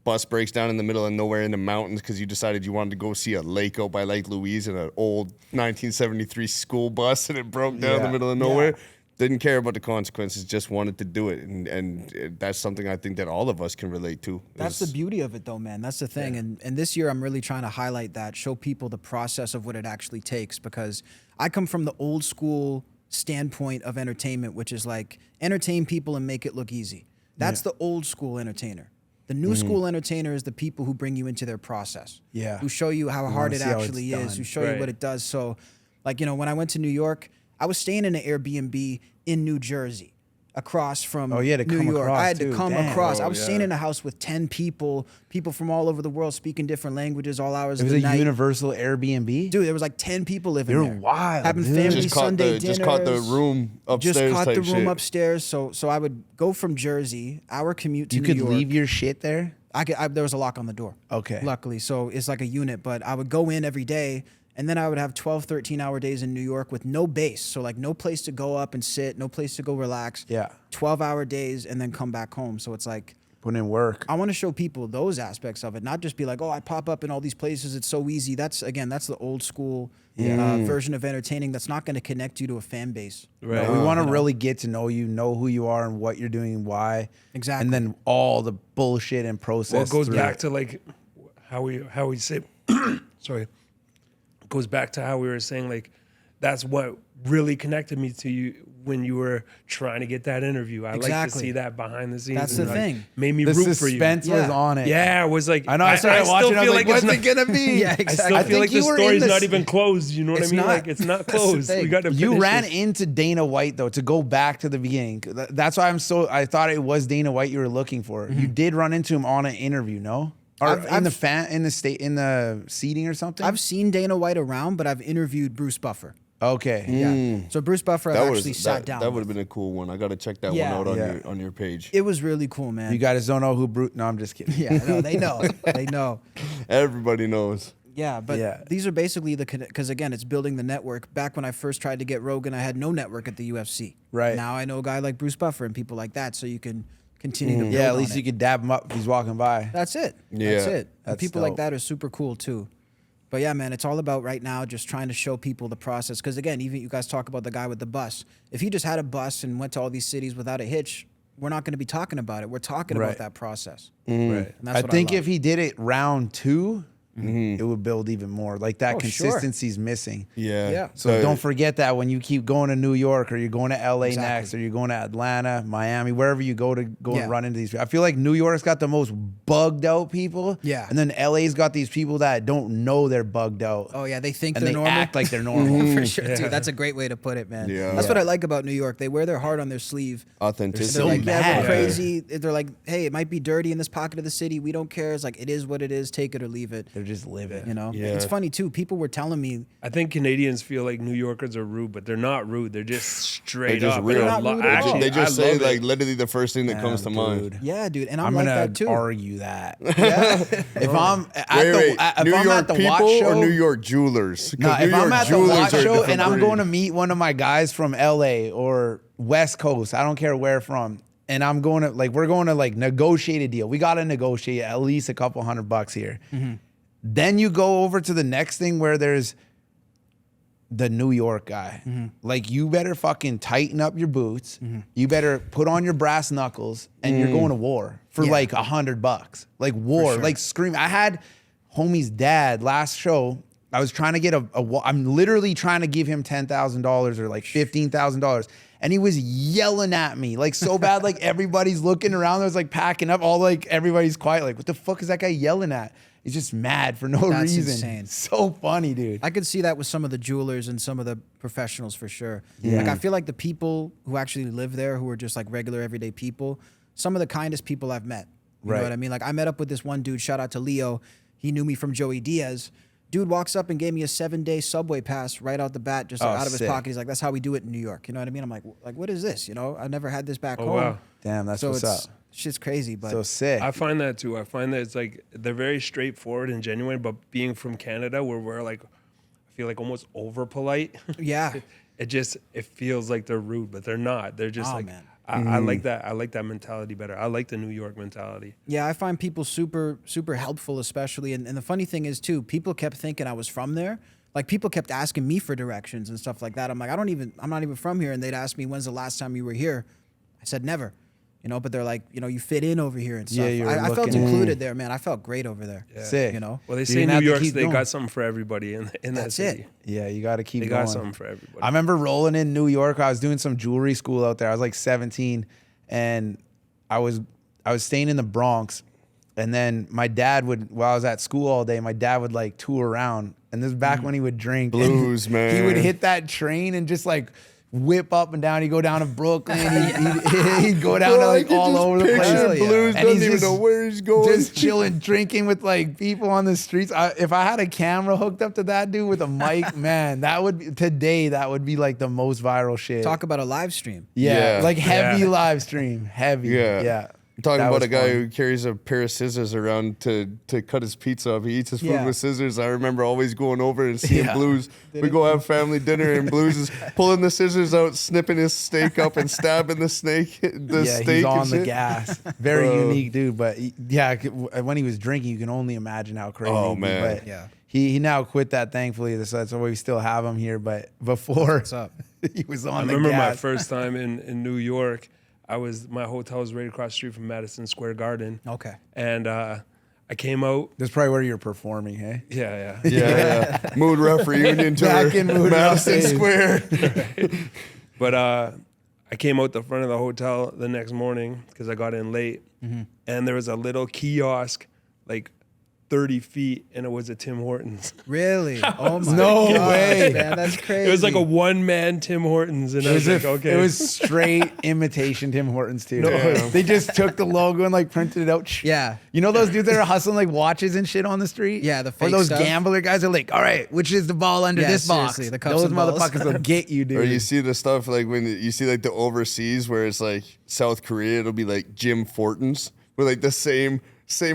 bus breaks down in the middle of nowhere in the mountains because you decided you wanted to go see a lake out by Lake Louise in an old 1973 school bus, and it broke down in the Yeah. middle of nowhere. Didn't care about the consequences, just wanted to do it. And that's something I think that all of us can relate to. That's the is- beauty of it, though, man. That's the thing. And this year, I'm really trying to highlight that, show people the process of what it actually takes, because I come from the old school standpoint of entertainment, which is like entertain people and make it look easy. That's the old school entertainer. The new school entertainer is the people who bring you into their process. Yeah. Who show you how hard wanna it see how it's actually is, done. who show you Right. what it does. So, like, you know, when I went to New York, I was staying in an Airbnb in New Jersey. across from Oh, you had to New come York. across, I had to too. come Damn. across. I Oh, was yeah. staying in a house with 10 people from all over the world speaking different languages, all hours It of was the a night. universal Airbnb. Dude, there was like 10 people living You're there. wild, Having dude. family Just caught Sunday the dinners. just caught the room upstairs. Just caught type the room shit. upstairs. So I would go from Jersey, our commute to You New could York. leave your shit there. There was a lock on the door. Okay. Luckily. So it's like a unit, but I would go in every day and then I would have 12, 13-hour days in New York with no base. So like no place to go up and sit, no place to go relax. Yeah. 12-hour days and then come back home. So it's like, Put in work. I want to show people those aspects of it, not just be like, oh, I pop up in all these places. It's so easy. That's the old school version of entertaining that's not going to connect you to a fan base. Right. We want to really get to know you, know who you are and what you're doing and why. Exactly. And then all the bullshit and process. Well, it goes through back it. to like how we say, sorry, it goes back to how we were saying like that's what really connected me to you when you were trying to get that interview. I like to Exactly. see that behind the scenes. That's and, the like, thing. Made me the root for you. suspense was Yeah. on it. Yeah, it was like I know. I started watching. I was like, what's it's it gonna be? Yeah, I exactly. still I feel like think the you were in story's this- not even closed. You know what I It's mean? not. Like it's not That's the closed. thing. We got to. You finish ran this. into Dana White though to go back to the beginning. That's why I thought it was Dana White you were looking for. You did run into him on an interview, no? Or in the seating or something? I've seen Dana White around, but I've interviewed Bruce Buffer. Okay. Yeah. So Bruce Buffer, I've actually sat down. That would with. have been a cool one. I got to check that Yeah. one out Yeah. on your page. It was really cool, man. You guys don't know who Bruce? No, I'm just kidding. Yeah, no, they know. They know. Everybody knows. Yeah, but Yeah. these are basically because again, it's building the network. Back when I first tried to get Rogan, I had no network at the UFC. Right. Now I know a guy like Bruce Buffer and people like that, so you can continue to build Yeah, at on least it. you could dab him up if he's walking by. That's it. Yeah. That's it. And That's people like dope. that are super cool too. But yeah, man, it's all about right now just trying to show people the process. Because again, even you guys talk about the guy with the bus. If he just had a bus and went to all these cities without a hitch, we're not going to be talking about it. We're talking Right. about that process. Right. And that's I what think love. if he did it round 2, it would build even more. Like that Oh, sure. consistency's missing. Yeah. Yeah. So don't forget that when you keep going to New York or you're going to LA Exactly. next or you're going to Atlanta, Miami, wherever you go to go Yeah. and run into these people. I feel like New York's got the most bugged out people. Yeah. And then LA's got these people that don't know they're bugged out. Oh yeah, they think and they're they normal. act like they're normal. For sure, dude. That's a great way to put it, man. Yeah. That's what I like about New York. They wear their heart on their sleeve. Authenticity. So They're like, yeah, mad. we're crazy. They're like, hey, it might be dirty in this pocket of the city. We don't care. It's like, it is what it is. Take it or leave it. They're just living. You know? Yeah. It's funny, too. People were telling me, I think Canadians feel like New Yorkers are rude, but they're not rude. They're just straight They're just up. real. And They're I not lo- rude at all. actually, They just I say love it. like literally the first thing that comes to Damn, mind. dude. yeah, dude. And I'm, I'm like gonna that, too. argue that. Yeah. If I'm at Wait, if New I'm York at the people watch show, or New York jewelers? 'Cause No, New if I'm York at the jewelers watch are a show different and I'm breed. going to meet one of my guys from LA or West Coast, I don't care where from, and I'm going to we're going to negotiate a deal. We got to negotiate at least a couple $100 here. Then you go over to the next thing where there's the New York guy. Like you better fucking tighten up your boots. You better put on your brass knuckles and you're going to war for Yeah. like $100. Like war, sure. like scream. I had homie's dad last show. I was trying to get I'm literally trying to give him $10,000 or like $15,000. And he was yelling at me like so bad, like everybody's looking around. There's like packing up, all like everybody's quiet. Like, what the fuck is that guy yelling at? He's just mad for no That's reason. insane. So funny, dude. I could see that with some of the jewelers and some of the professionals for sure. Like I feel like the people who actually live there, who are just like regular everyday people, some of the kindest people I've met. You Right. know what I mean? Like I met up with this one dude, shout out to Leo. He knew me from Joey Diaz. Dude walks up and gave me a 7-day subway pass right out the bat, just like Oh, out of his sick. pocket. He's like, that's how we do it in New York. You know what I mean? I'm like, what is this? You know, I've never had this back Oh, home. wow. Damn, that's So what's it's up. shit's crazy, but So sick. I find that too. I find that it's like they're very straightforward and genuine, but being from Canada, where we're like, I feel like almost over polite. yeah. It feels like they're rude, but they're not. They're just Oh, like, man. I like that. I like that mentality better. I like the New York mentality. Yeah, I find people super, super helpful, especially. And the funny thing is, too, people kept thinking I was from there. Like, people kept asking me for directions and stuff like that. I'm like, I'm not even from here. And they'd ask me, when's the last time you were here? I said, never. You know, but they're like, you know, you fit in over here and stuff. Yeah, you were I felt looking- included there, man. I felt great over there. Sick. You know? Well, they You say didn't New have to York, keep they going. got something for everybody in that That's city. it. Yeah, you got to keep They going. got something for everybody. I remember rolling in New York. I was doing some jewelry school out there. I was like 17, and I was staying in the Bronx. And then my dad would, while I was at school all day, my dad would like tour around. And this is back when he would drink. Blues, and man. He would hit that train and just like whip up and down. He'd go down to Brooklyn. He'd go down to like all over the place. Blues And doesn't he's even just- know where he's going. Just chilling, drinking with like people on the streets. If I had a camera hooked up to that dude with a mic, man, that would be like the most viral shit. Talk about a live stream. Yeah, Yeah. like heavy Yeah. live stream, heavy. Yeah. Yeah. I'm talking That about was a guy fun. who carries a pair of scissors around to cut his pizza up. He eats his food Yeah. with scissors. I remember always going over and seeing Yeah. Blues. We go have family dinner and Blues is pulling the scissors out, snipping his steak up and stabbing the snake. The Yeah, steak he's and on the shit. gas. Very Bro. unique dude, but when he was drinking, you can only imagine how crazy. Oh, he'd be. man. But Yeah. he now quit that, thankfully. So that's why we still have him here. But before, What's up? he was on I the remember gas. my first time in New York. My hotel was right across the street from Madison Square Garden. Okay. And I came out. That's probably where you're performing, hey? Yeah. Yeah. Mood Rough reunion tour. Back in Mood Rough Madison days. Square. But I came out the front of the hotel the next morning because I got in late. And there was a little kiosk like 30 feet, and it was a Tim Hortons. Really? Oh my No God, way. man, that's crazy. It was like a one-man Tim Hortons, and I was like, okay. It was straight imitation Tim Hortons too. No. They just took the logo and like printed it out. Yeah. You know those dudes that are hustling like watches and shit on the street? Yeah, the Or fake those stuff. gambler guys are like, all right, which is the ball under Yeah, this box? seriously, the cups Those and balls. motherfuckers will get you, dude. Or you see the stuff like when you see like the overseas where it's like South Korea, it'll be like Jim Fortins with like the same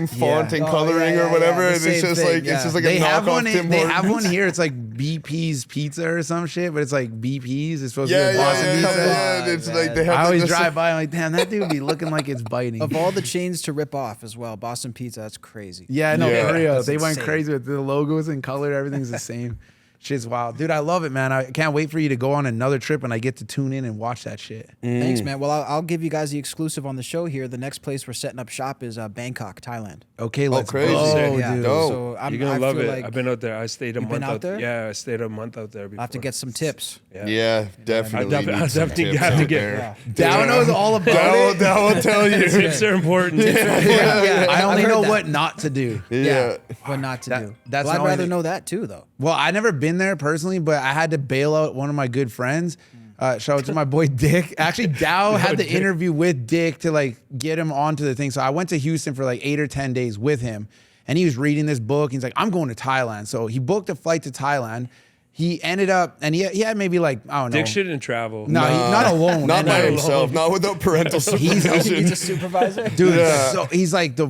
font and Oh, coloring yeah, or yeah, whatever, yeah, the and it's same just thing, like yeah. it's just like They a have knockoff one. Tim They Hortons. have one here. It's like BP's Pizza or some shit, but it's like BP's. It's supposed to Yeah, be yeah, like Boston yeah, Pizza. yeah. And it's like they have I like always this- drive by. I'm like, damn, that dude be looking like it's biting. Of all the chains to rip off as well, Boston Pizza, that's crazy. Yeah, no, Yeah. for real. That's They went insane. crazy with the logos and color. Everything's the same. Shit's wild. Dude, I love it, man. I can't wait for you to go on another trip and I get to tune in and watch that shit. Thanks, man. Well, I'll give you guys the exclusive on the show here. The next place we're setting up shop is Bangkok, Thailand. Okay, let's crazy. go, yeah. dude. Dope. So You're gonna I love feel it. like I've been out there. I stayed a You've month been out there? Yeah, I stayed a month out there before. I'll have to get some tips. Yeah, definitely. I need some definitely tips have to out get- there. Dow knows all about it. That will tell you. Tips are important. Yeah, I only I've heard know that. what not to do. Yeah. What not to do. that's well, the I'd only rather thing. know that too, though. Well, I never been there personally, but I had to bail out one of my good friends. Shout out to my boy Dick. Actually, Dow had the Dick. interview with Dick to like get him onto the thing. So I went to Houston for like 8 or 10 days with him, and he was reading this book. He's like, I'm going to Thailand. So he booked a flight to Thailand. He ended up, and he had maybe like, I don't know. Dick shouldn't travel. No, not alone. Not And, by uh, himself. Not without parental He's supervision. a supervisor? Dude, Yeah. so he's like the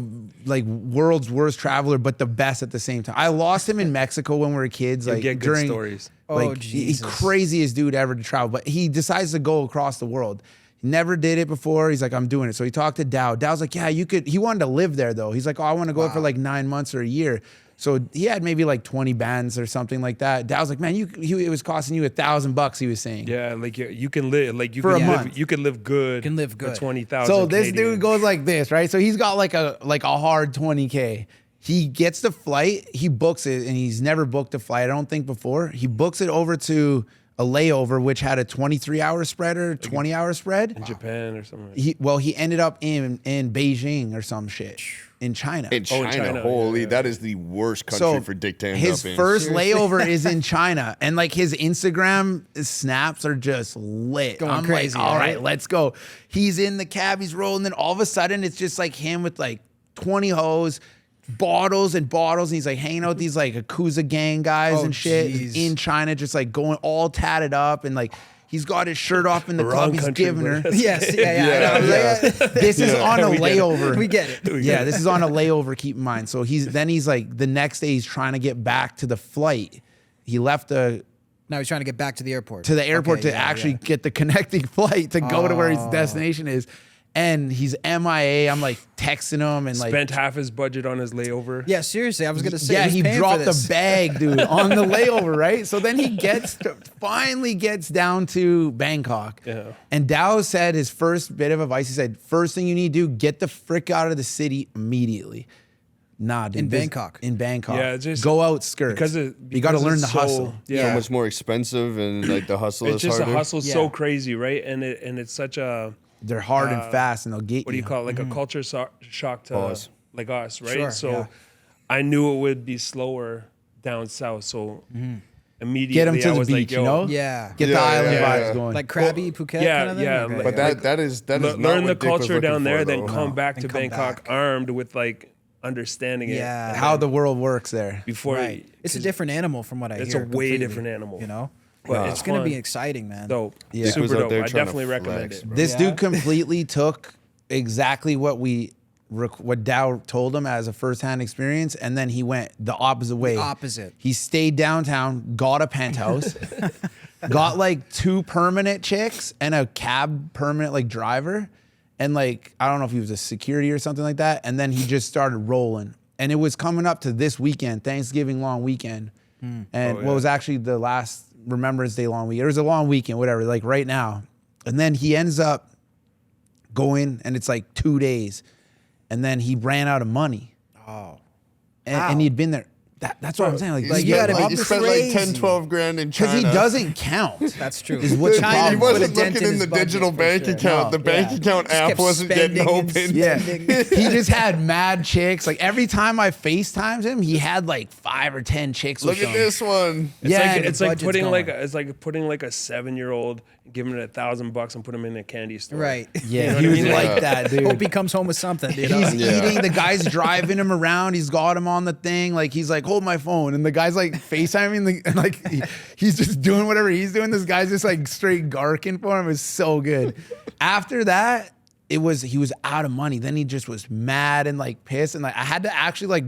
world's worst traveler, but the best at the same time. I lost him in Mexico when we were kids. You Like get good during stories. Like Oh, he's Jesus. craziest dude ever to travel, but he decides to go across the world. He never did it before. He's like, I'm doing it. So he talked to Dow. Dow's like, yeah, you could. He wanted to live there though. He's like, oh, I want to go for like 9 months or a year. So he had maybe like 20 bands or something like that. Dow's like, man, it was costing you $1,000. He was saying. Yeah, like you can live like you For can a live, month. you can live good. Can live good. For 20,000. So this Canadian. dude goes like this, right? So he's got like a hard 20K. He gets the flight, he books it, and he's never booked a flight, I don't think, before. He books it over to a layover, which had a 23-hour spread or 20-hour spread. in Japan or something. He ended up in Beijing or some shit in China. In China, China, holy, yeah. that is the worst country for Dick to end his up in. first layover is in China, and like his Instagram snaps are just lit. Going I'm crazy, like, all right, right? let's go. He's in the cab, he's rolling, then all of a sudden it's just like him with like 20 hoes, bottles and bottles, and he's like hanging out with these like Yakuza gang guys Oh, and shit jeez. in China, just like going all tatted up, and like he's got his shirt off in the Wrong club, he's country, giving her. but- Yes, yeah. Yeah, yeah. This is on a we get it. layover. We get it. Yeah, this is on a layover, keep in mind. So he's like the next day he's trying to get back to the flight. He left Now he's trying to get back to the airport. to the airport Okay, to yeah, actually yeah. get the connecting flight to go to where his destination is. And he's MIA. I'm like texting him and like Spent half his budget on his layover. Yeah, seriously, I was gonna say. yeah, who's he paying for dropped this? the bag, dude, on the layover, right? So then he finally gets down to Bangkok. Yeah. And Dow said his first bit of advice, he said, first thing you need to do, get the frick out of the city immediately. Nah, dude. In Bangkok. In Bangkok. Yeah, just go outskirts. because you got to because learn it's the so- hustle. Yeah, So much more expensive and like the hustle it's is just harder. the hustle's Yeah. so crazy, right? And it's such a They're hard and fast, and they'll get what do you call it? Like a culture shock to Pause. like us, right? Sure, so yeah. I knew it would be slower down south. So immediately Get him to I the was beach, like, yo, you know? Yeah. Get the Yeah, island yeah, vibes yeah. going. Like Krabi, Phuket yeah, kind of thing? yeah, Okay. like- But that is not learn the what Dick was culture down looking there, for, then though. come back And to come Bangkok back. armed with like understanding Yeah. it. And How then the world works there. before Right. It's a different animal from what I hear. It's a way completely, different animal. You know? But It's going to fun. be exciting, man. dope. Yeah. Dick was Super out dope. there I trying to definitely recommend flex, it. bro. This Yeah? dude completely took exactly what Dow told him as a firsthand experience, and then he went the opposite way. opposite. He stayed downtown, got a penthouse, got like 2 permanent chicks and a cab permanent like driver, and like I don't know if he was a security or something like that, and then he just started rolling. And it was coming up to this weekend, Thanksgiving long weekend, and what was actually the last Remembrance Day long weekend. It was a long weekend, whatever, like right now. And then he ends up going, and it's like 2 days. And then he ran out of money. Oh. And he'd been there. That's what I'm saying. You Like you gotta spent, be you spent like 10, crazy. 12 grand in China. because he doesn't count. That's true. Is what the China, problem He is. put a wasn't dent looking in his the budget digital for bank sure. account. No, The bank yeah. account Just app kept wasn't getting spending and open. Yeah, spending. he just had mad chicks. Like every time I FaceTimed him, he had like 5 or 10 chicks. Look with at him. this one. Yeah, It's like budget's putting going. like a 7-year-old, giving it $1,000 and put him in a candy store. Right. yeah, what he I was mean? like that, dude. Hope he comes home with something, you know? He's Yeah. eating. The guy's driving him around. He's got him on the thing. Like he's like, hold my phone, and the guy's like FaceTiming. And like he's just doing whatever he's doing. This guy's just like straight garking for him. It's so good. After that, he was out of money. Then he just was mad and like pissed, and like I had to actually like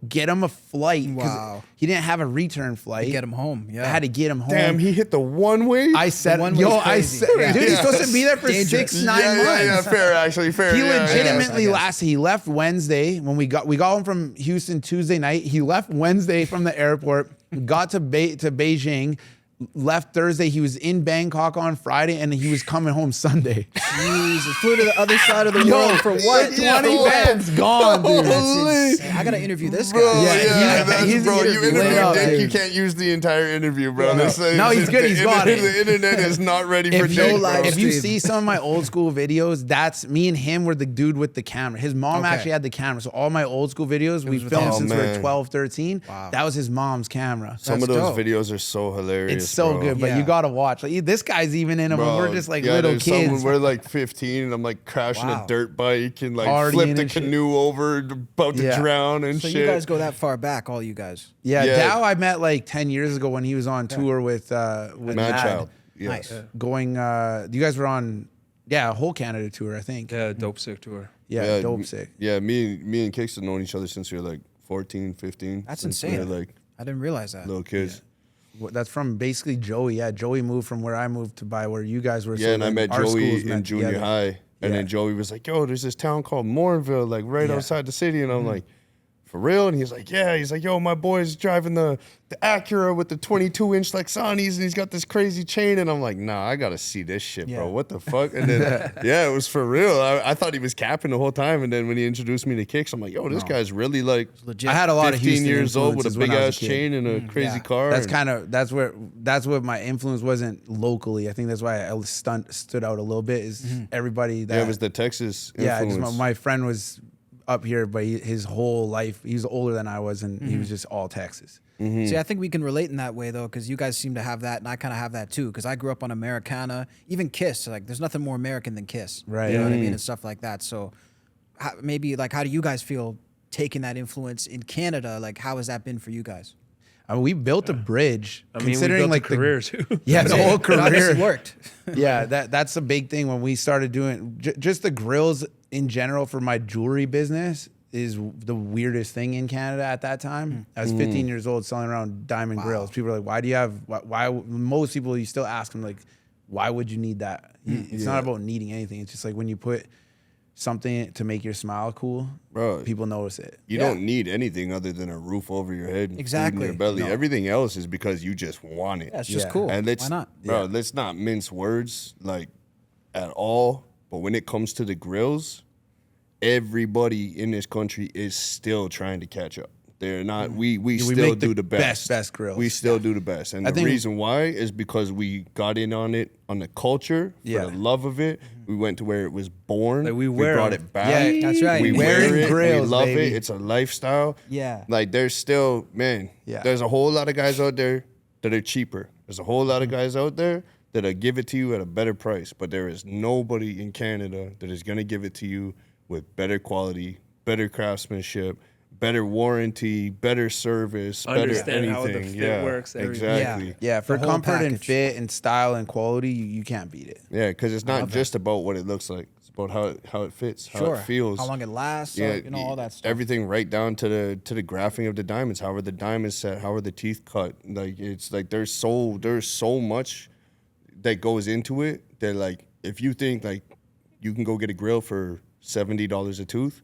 get him a flight because Wow. he didn't have a return flight. Get him home. Yeah. I had to get him home. Damn, he hit the one way. I said, one yo, was I crazy. said, Yeah. dude, he's Yeah. supposed to be there for Dangerous. 6-9 yeah, months. yeah, fair, actually, fair. He yeah, legitimately I guess. lasted. He left Wednesday when we got home from Houston Tuesday night. He left Wednesday from the airport, got to Beijing, left Thursday. He was in Bangkok on Friday, and he was coming home Sunday. Jesus. Flew to the other side of the world for what? 20 Yeah. bands gone, dude. Holy. Insane. I got to interview this guy. Bro, Yeah, yeah, he's that's, bro. You lit interview up, Dick, dude. you can't use the entire interview, bro. No. No, he's good, he's got it. The internet is not ready for If Dick, you, bro. if you stream. see some of my old school videos, that's me and him were the dude with the camera. His mom Okay. actually had the camera. So all my old school videos we with filmed him. since Oh, we were man. 12, 13. Wow. That was his mom's camera. Some of That's those dope. videos are so hilarious. It's so bro. good, but Yeah. you gotta watch. Like this guy's even in them, and Bro, we're just like yeah, little there's some when kids. we're like 15 and I'm like crashing Wow. a dirt bike and like Partying flip the and shit. canoe over, about to Yeah. drown and So shit. you guys go that far back, all you guys. Yeah, Yeah. Dow I met like 10 years ago when he was on tour with Mad Mad. Child. Yes. Nice. Going, you guys were on, a whole Canada tour, I think. Yeah, dope sick tour. Yeah, dope sick. Yeah, me and Kiks have known each other since we were like 14, 15. That's since insane. We were like I didn't realize that. little kids. That's from basically Joey. Yeah, Joey moved from where I moved to by where you guys were. Yeah, so and I then met our Joey schools in met junior together. high. And Yeah. then Joey was like, yo, there's this town called Morinville, like right Yeah. outside the city. And I'm like, for real? And he's like, yeah. He's like, yo, my boy's driving the Acura with the 22-inch Lexanis, and he's got this crazy chain. And I'm like, nah, I got to see this shit, Yeah. bro. What the fuck? And then, yeah, it was for real. I thought he was capping the whole time. And then when he introduced me to Kiks, I'm like, yo, this guy's really like Legit. I had a lot of 15 Houston years old with a influences when I was big-ass kid. chain and a crazy yeah. car. That's and- kind of that's what my influence wasn't locally. I think that's why I stood out a little bit. Is everybody that yeah, it was the Texas yeah. influence. Just my friend was up here, but his whole life he was older than I was, and he was just all Texas. See, I think we can relate in that way though, because you guys seem to have that, and I kind of have that too. Because I grew up on Americana, even Kiss. Like, there's nothing more American than Kiss, Right. You know what I mean, and stuff like that. So, maybe like, how do you guys feel taking that influence in Canada? Like, how has that been for you guys? I mean, we built a bridge. I mean, we considering built like a career too. yeah, the whole It obviously career. worked. Yeah, that's a big thing when we started doing just the grills in general for my jewelry business is the weirdest thing in Canada at that time. I was 15 years old selling around diamond grills. People are like, why do you have, why most people, you still ask them like, why would you need that? It's not about needing anything. It's just like when you put something to make your smile cool, Bro, people notice it. You Yeah. don't need anything other than a roof over your head, and food in Exactly. your belly. No. Everything else is because you just want it. Yeah, it's just Yeah. cool. And let's, Why not? bro? Yeah. Let's not mince words like at all. But when it comes to the grills, everybody in this country is still trying to catch up. They're not. We still make do the the best. best grills. We still do the best, and I the think- reason why is because we got in on it on the culture for Yeah. the love of it. We went to where it was born. Like, we we wear brought them. it back. Yeah, that's right. We Wearing wear it. grills, we love baby. it. It's a lifestyle. Yeah. Like there's still, man. Yeah. There's a whole lot of guys out there that are cheaper. There's a whole lot of guys out there that'll give it to you at a better price, but there is nobody in Canada that is going to give it to you with better quality, better craftsmanship, better warranty, better service, Understand better how the anything. fit works, everything. Exactly. Yeah, for The whole comfort and package. fit and style and quality, you can't beat it. Yeah, because it's not just about what it looks like. It's about how it fits, how it feels. How long it lasts, Yeah, all that stuff. Everything right down to the graphing of the diamonds. How are the diamonds set? How are the teeth cut? Like it's like there's so much that goes into it that like if you think like you can go get a grill for $70 a tooth,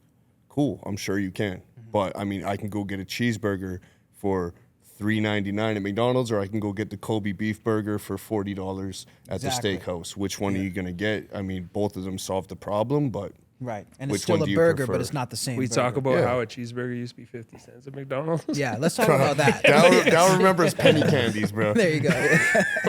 cool. I'm sure you can. But I mean, I can go get a cheeseburger for $3.99 at McDonald's, or I can go get the Kobe beef burger for $40 at Exactly. the steakhouse. Which one are you gonna get? I mean, both of them solve the problem, but Right. And Which it's still one a do you burger, prefer? but it's not the same We burger. talk about Yeah. how a cheeseburger used to be 50 cents at McDonald's. Yeah, let's talk about that. Down remembers penny candies, bro. There you go.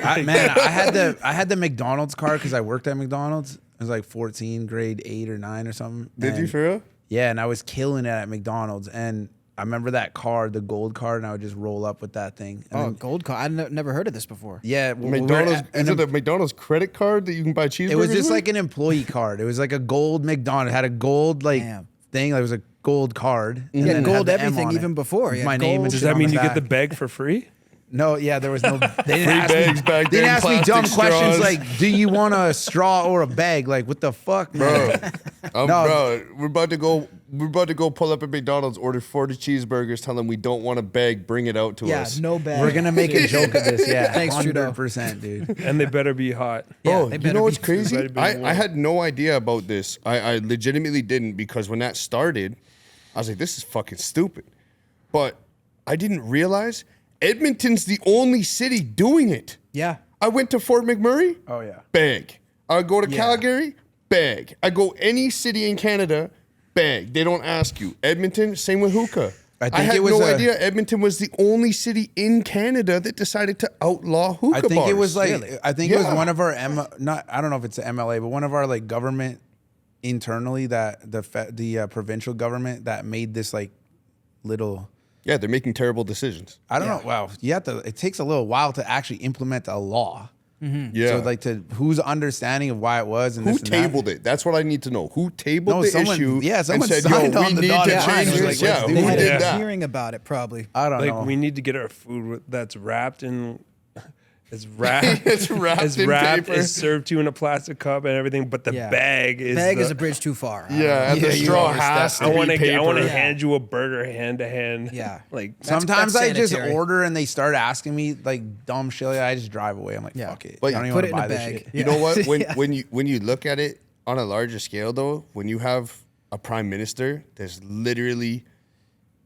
I had the McDonald's card because I worked at McDonald's. I was like 14, grade 8 or 9 or something. Did you And- for real? Yeah, and I was killing it at McDonald's. And I remember that card, the gold card, and I would just roll up with that thing. And Oh, then- gold card. I've never heard of this before. yeah, McDonald's is it a McDonald's credit card that you can buy cheeseburgers? it was just with? like an employee card. It was like a gold McDonald's. It had a gold Damn. thing. Like, it was a gold card. And Yeah, then it had gold the M everything on it. even before. Yeah, My name gold. and Does shit that on mean you back. get the bag for free? No, yeah, there was no. They didn't Free ask bags me, back they then, didn't ask me dumb plastic questions straws. like, "Do you want a straw or a bag?" Like, what the fuck, man? Bro, No. bro, we're about to go pull up at McDonald's, order 40 cheeseburgers, tell them we don't want a bag, bring it out to Yeah, us. no bag. We're gonna make a joke of this. Yeah, Thanks, Trudeau. 100%, dude. And they better be hot. Yeah, Bro, they you better know what's be- crazy? better be I warm. had no idea about this. I legitimately didn't, because when that started, I was like, this is fucking stupid. But I didn't realize Edmonton's the only city doing it. Yeah. I went to Fort McMurray. Oh yeah. Bag. I go to Yeah. Calgary, bag. I go any city in Canada, bag. They don't ask you. Edmonton, same with hookah. I think I had it was no a- idea Edmonton was the only city in Canada that decided to outlaw hookah I think bars. it was like Really? I think it was Yeah. one of our I don't know if it's the MLA, but one of our like government internally that the provincial government that made this like little. Yeah, they're making terrible decisions. I don't know. Wow, you have to. It takes a little while to actually implement a law. Yeah. So like whose understanding of why it was and Who this and tabled it? That's what I need to know. Who tabled No, the someone- issue yeah, and someone said, signed yo, on we the need dotted to line. change It was this? like, Yeah, let's who do They had did a that? hearing about it probably. I don't Like know. we need to get our food that's wrapped in. It's wrapped. It's wrapped It's in wrapped. paper. It's served to you in a plastic cup and everything. But the Yeah. bag is Bag the, is a bridge too far. Yeah, and Yeah, the you straw overstepped has it. to I want be to. paper. I want to Yeah. hand you a burger hand to hand. Yeah. Like Sometimes that's I just sanitary. order and they start asking me like dumb shit. I just drive away. I'm like, Yeah. fuck it. But I don't even put want it to in a buy this bag. shit. You know what? When Yeah. when you look at it on a larger scale, though, when you have a prime minister that's literally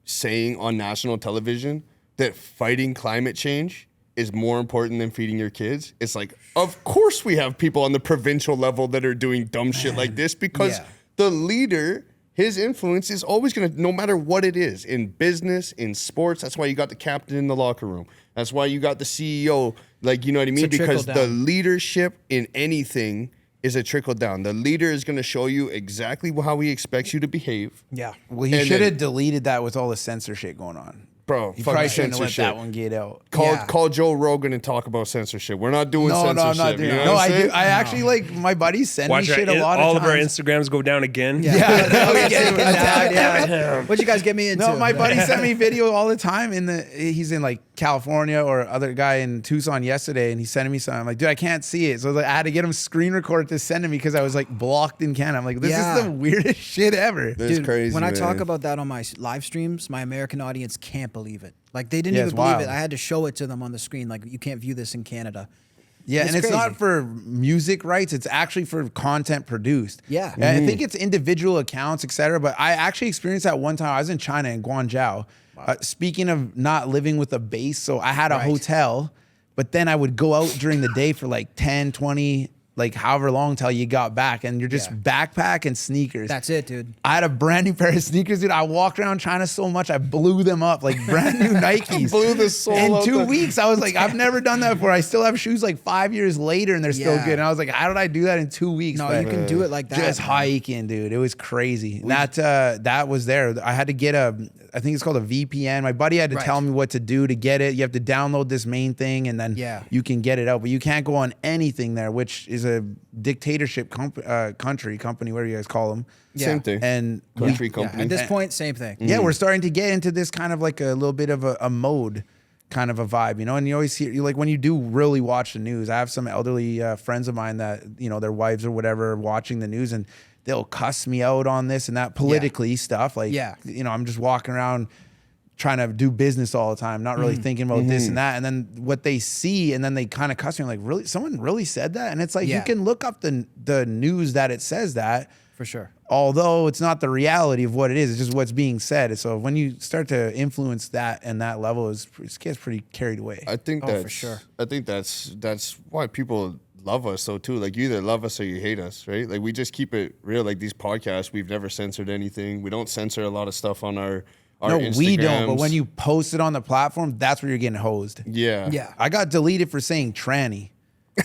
saying on national television that fighting climate change is more important than feeding your kids, it's like, of course we have people on the provincial level that are doing dumb shit like this because Yeah. the leader, his influence is always going to, no matter what it is, in business, in sports. That's why you got the captain in the locker room. That's why you got the CEO. Like, you know what I mean? a Because the trickle-down. leadership in anything is a trickle down. The leader is going to show you exactly how he expects you to behave. Yeah. Well, he And should have then- deleted that with all the censorship going on. Bro, He fuck probably shouldn't have let censorship. that one get out. Yeah. Call Joe Rogan and talk about censorship. We're not doing No, censorship. I'm not doing you know it. No, what I I'm do. saying? I actually like my buddies send watch me shit a lot all of of our times. Instagrams go down again. Yeah, now we get attacked. Yeah. What'd you guys get me into? No, my buddy sent me video all the time. He's in like California, or other guy in Tucson yesterday, and he's sending me something. I'm like, dude, I can't see it. So I had to get him screen record to send to me because I was like blocked in Canada. I'm like, this Yeah. is the weirdest shit ever. That's Dude, crazy. when I talk man. about that on my live streams, my American audience can't believe it. Like they didn't Yeah, even it's believe wild. it. I had to show it to them on the screen. Like you can't view this in Canada. Yeah, It's and it's crazy. not for music rights. It's actually for content produced. Yeah. And I think it's individual accounts, etc. But I actually experienced that one time. I was in China, in Guangzhou. Speaking of not living with a base, so I had a Right. hotel, but then I would go out during the day for like 10, 20, like however long till you got back. And you're just Yeah. backpack and sneakers. That's it, dude. I had a brand new pair of sneakers, dude. I walked around China so much, I blew them up, like brand new Nikes. Blew the sole In out 2 the- weeks, I was like, I've never done that before. I still have shoes like 5 years later, and they're still Yeah. good. And I was like, how did I do that in 2 weeks? No, But you can do it like that. just man. hiking, dude. It was crazy. That was there. I had to get I think it's called a VPN. My buddy had to tell me what to do to get it. You have to download this main thing, and then you can get it out. But you can't go on anything there, which is a dictatorship company, whatever you guys call them. Same thing. And company. At this point, same thing. Yeah, we're starting to get into this kind of like a little bit of a mode kind of a vibe, you know? And you always hear, like when you do really watch the news, I have some elderly friends of mine that, you know, their wives or whatever are watching the news and they'll cuss me out on this and that politically stuff. Like, you know, I'm just walking around trying to do business all the time, not really thinking about this and that. And then what they see, and then they kind of cuss me like, really? Someone really said that? And it's like, you can look up the news that it says that. For sure. Although it's not the reality of what it is, it's just what's being said. So when you start to influence that and that level, it gets pretty carried away. I think that's for sure. I think that's why people love us so too. Like you either love us or you hate us, right? Like we just keep it real. Like these podcasts, we've never censored anything. We don't censor a lot of stuff on our no, Instagrams. we don't. But when you post it on the platform, that's where you're getting hosed. Yeah. I got deleted for saying tranny.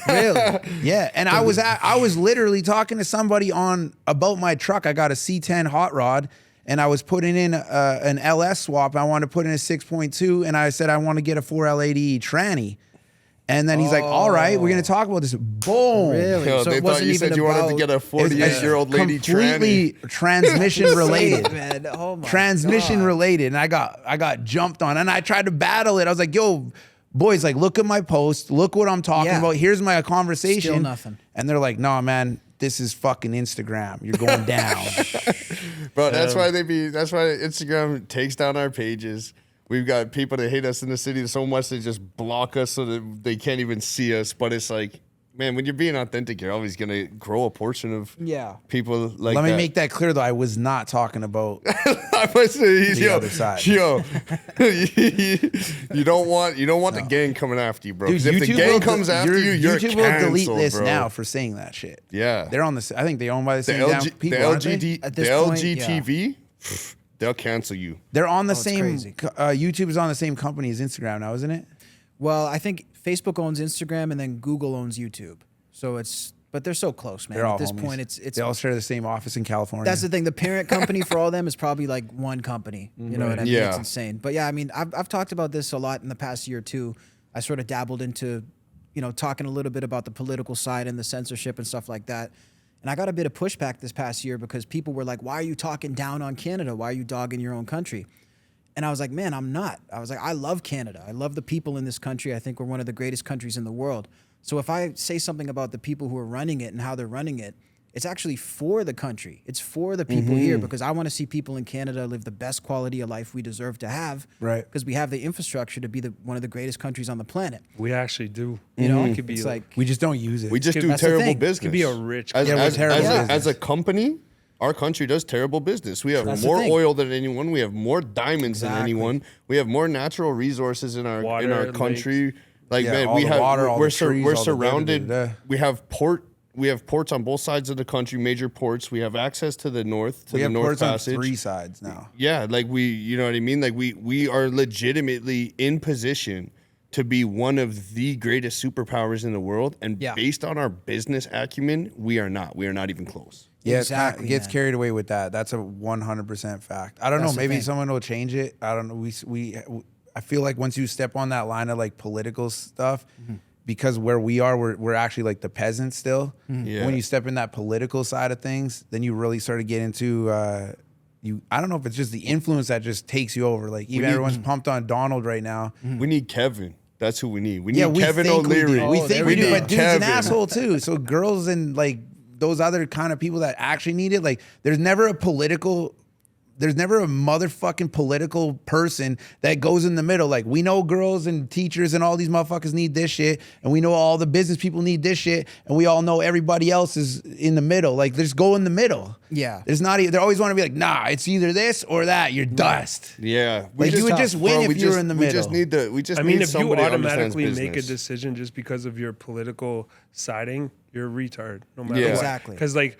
Really? Yeah, and I was literally talking to somebody about my truck. I got a C10 hot rod, and I was putting in an LS swap. I wanted to put in a 6.2, and I said I want to get a 4L80 tranny. And then he's like, "All right, we're gonna talk about this." Boom. Really? Yo, So they it thought wasn't you even said you wanted to get a 48-year-old lady completely tranny. transmission related. Man. Oh my Transmission God. related, and I got jumped on, and I tried to battle it. I was like, "Yo, boys, like, look at my post. Look what I'm talking about. Here's my conversation." Still nothing. And they're like, "No, man, this is fucking Instagram. You're going down." Bro, that's why Instagram takes down our pages. We've got people that hate us in the city so much they just block us so that they can't even see us. But it's like, man, when you're being authentic, you're always gonna grow a portion of people like that. Let me make that clear, though. I was not talking about I must say, the other side. Yo, you don't want the gang coming after you, bro. Dude, Because if the gang comes after you, you're YouTube will delete canceled, this bro. now for saying that shit. Yeah, they're on the. I think they own by the same damn people. the aren't they? At the this point, LGTV, they'll cancel you. They're on the it's same. crazy. YouTube is on the same company as Instagram now, isn't it? Well, I think Facebook owns Instagram and then Google owns YouTube. So but they're so close, man. They're all At this homies. point, it's They all share the same office in California. that's the thing. The parent company for all of them is probably like one company. You know what I mean? Yeah. It's insane. But yeah, I mean, I've talked about this a lot in the past year too. I sort of dabbled into, you know, talking a little bit about the political side and the censorship and stuff like that. And I got a bit of pushback this past year because people were like, "Why are you talking down on Canada? Why are you dogging your own country?" And I was like, man, I'm not. I was like, I love Canada. I love the people in this country. I think we're one of the greatest countries in the world. So if I say something about the people who are running it and how they're running it, it's actually for the country. It's for the people here because I want to see people in Canada live the best quality of life we deserve to have. Right. Because we have the infrastructure to be one of the greatest countries on the planet. We actually do. You know, It could be it's like we just don't use it. We just do That's the terrible thing. business. Could be a rich. As, Yeah, we're as, terrible as, a, business. as a company, our country does terrible business. We have That's the more thing. oil than anyone. We have more diamonds than anyone. We have more natural resources in our Water, country. Like Yeah, man, all we the have water, all we're the trees, we're all the surrounded. da-da-da-da. We have ports on both sides of the country, major ports. We have access to the north, to we the have North ports on Passage. 3 sides now. Yeah, like you know what I mean? Like we are legitimately in position to be one of the greatest superpowers in the world. And based on our business acumen, we are not. We are not even close. Yeah, Exactly, it gets man. carried away with that. That's a 100% fact. I don't That's know. the Maybe thing. someone will change it. I don't know. I feel like once you step on that line of like political stuff, because where we are, we're actually like the peasants still. Yeah. When you step in that political side of things, then you really start to get into. I don't know if it's just the influence that just takes you over. Like even everyone's pumped on Donald right now. We need Kevin. That's who we need. We need We Kevin think we O'Leary. do. We think we do, but dude's Kevin. an asshole too. So girls and like those other kind of people that actually need it, like there's never a motherfucking political person that goes in the middle. Like we know girls and teachers and all these motherfuckers need this shit, and we know all the business people need this shit, and we all know everybody else is in the middle. Like just go in the middle. Yeah. There's not. They always want to be like, nah, it's either this or that. You're dust. Yeah, Like you would just win if you were in the We middle. just need the. We just. I mean, need if you somebody who understands automatically make a business. decision just because of your political siding, you're a retard. No matter Yeah. what. Exactly. Because like,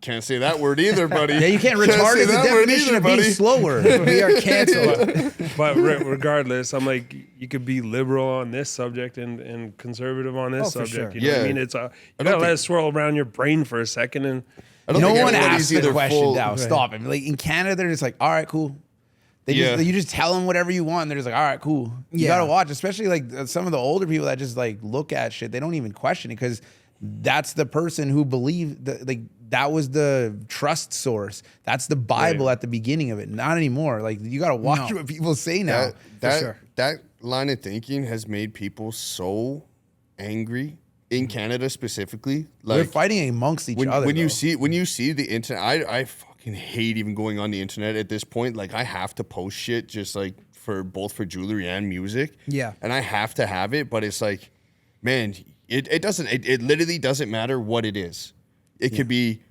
Can't say that word either, buddy. Yeah, you can't retard say is the that word definition either, of being buddy. slower. We are canceled. but regardless, I'm like, you could be liberal on this subject and conservative on this Oh, for subject. sure. You know what I Yeah. mean? It's you gotta let it swirl around your brain for a second. And I don't No think one anybody's asked the either question full- now. Stop it. Like in Canada, they're just like, all right, cool. You just tell them whatever you want. And they're just like, all right, cool. You Yeah. gotta watch, especially like some of the older people that just like look at shit. They don't even question it because that's the person who believed that was the trust source. That's the Bible at the beginning of it. Not anymore. Like you gotta watch what people say now. That line of thinking has made people so angry in Canada specifically. Like We're fighting amongst each other. When you see the internet, I fucking hate even going on the internet at this point. Like I have to post shit just like for jewelry and music. Yeah. And I have to have it, but it's like, man, it literally doesn't matter what it is. It could be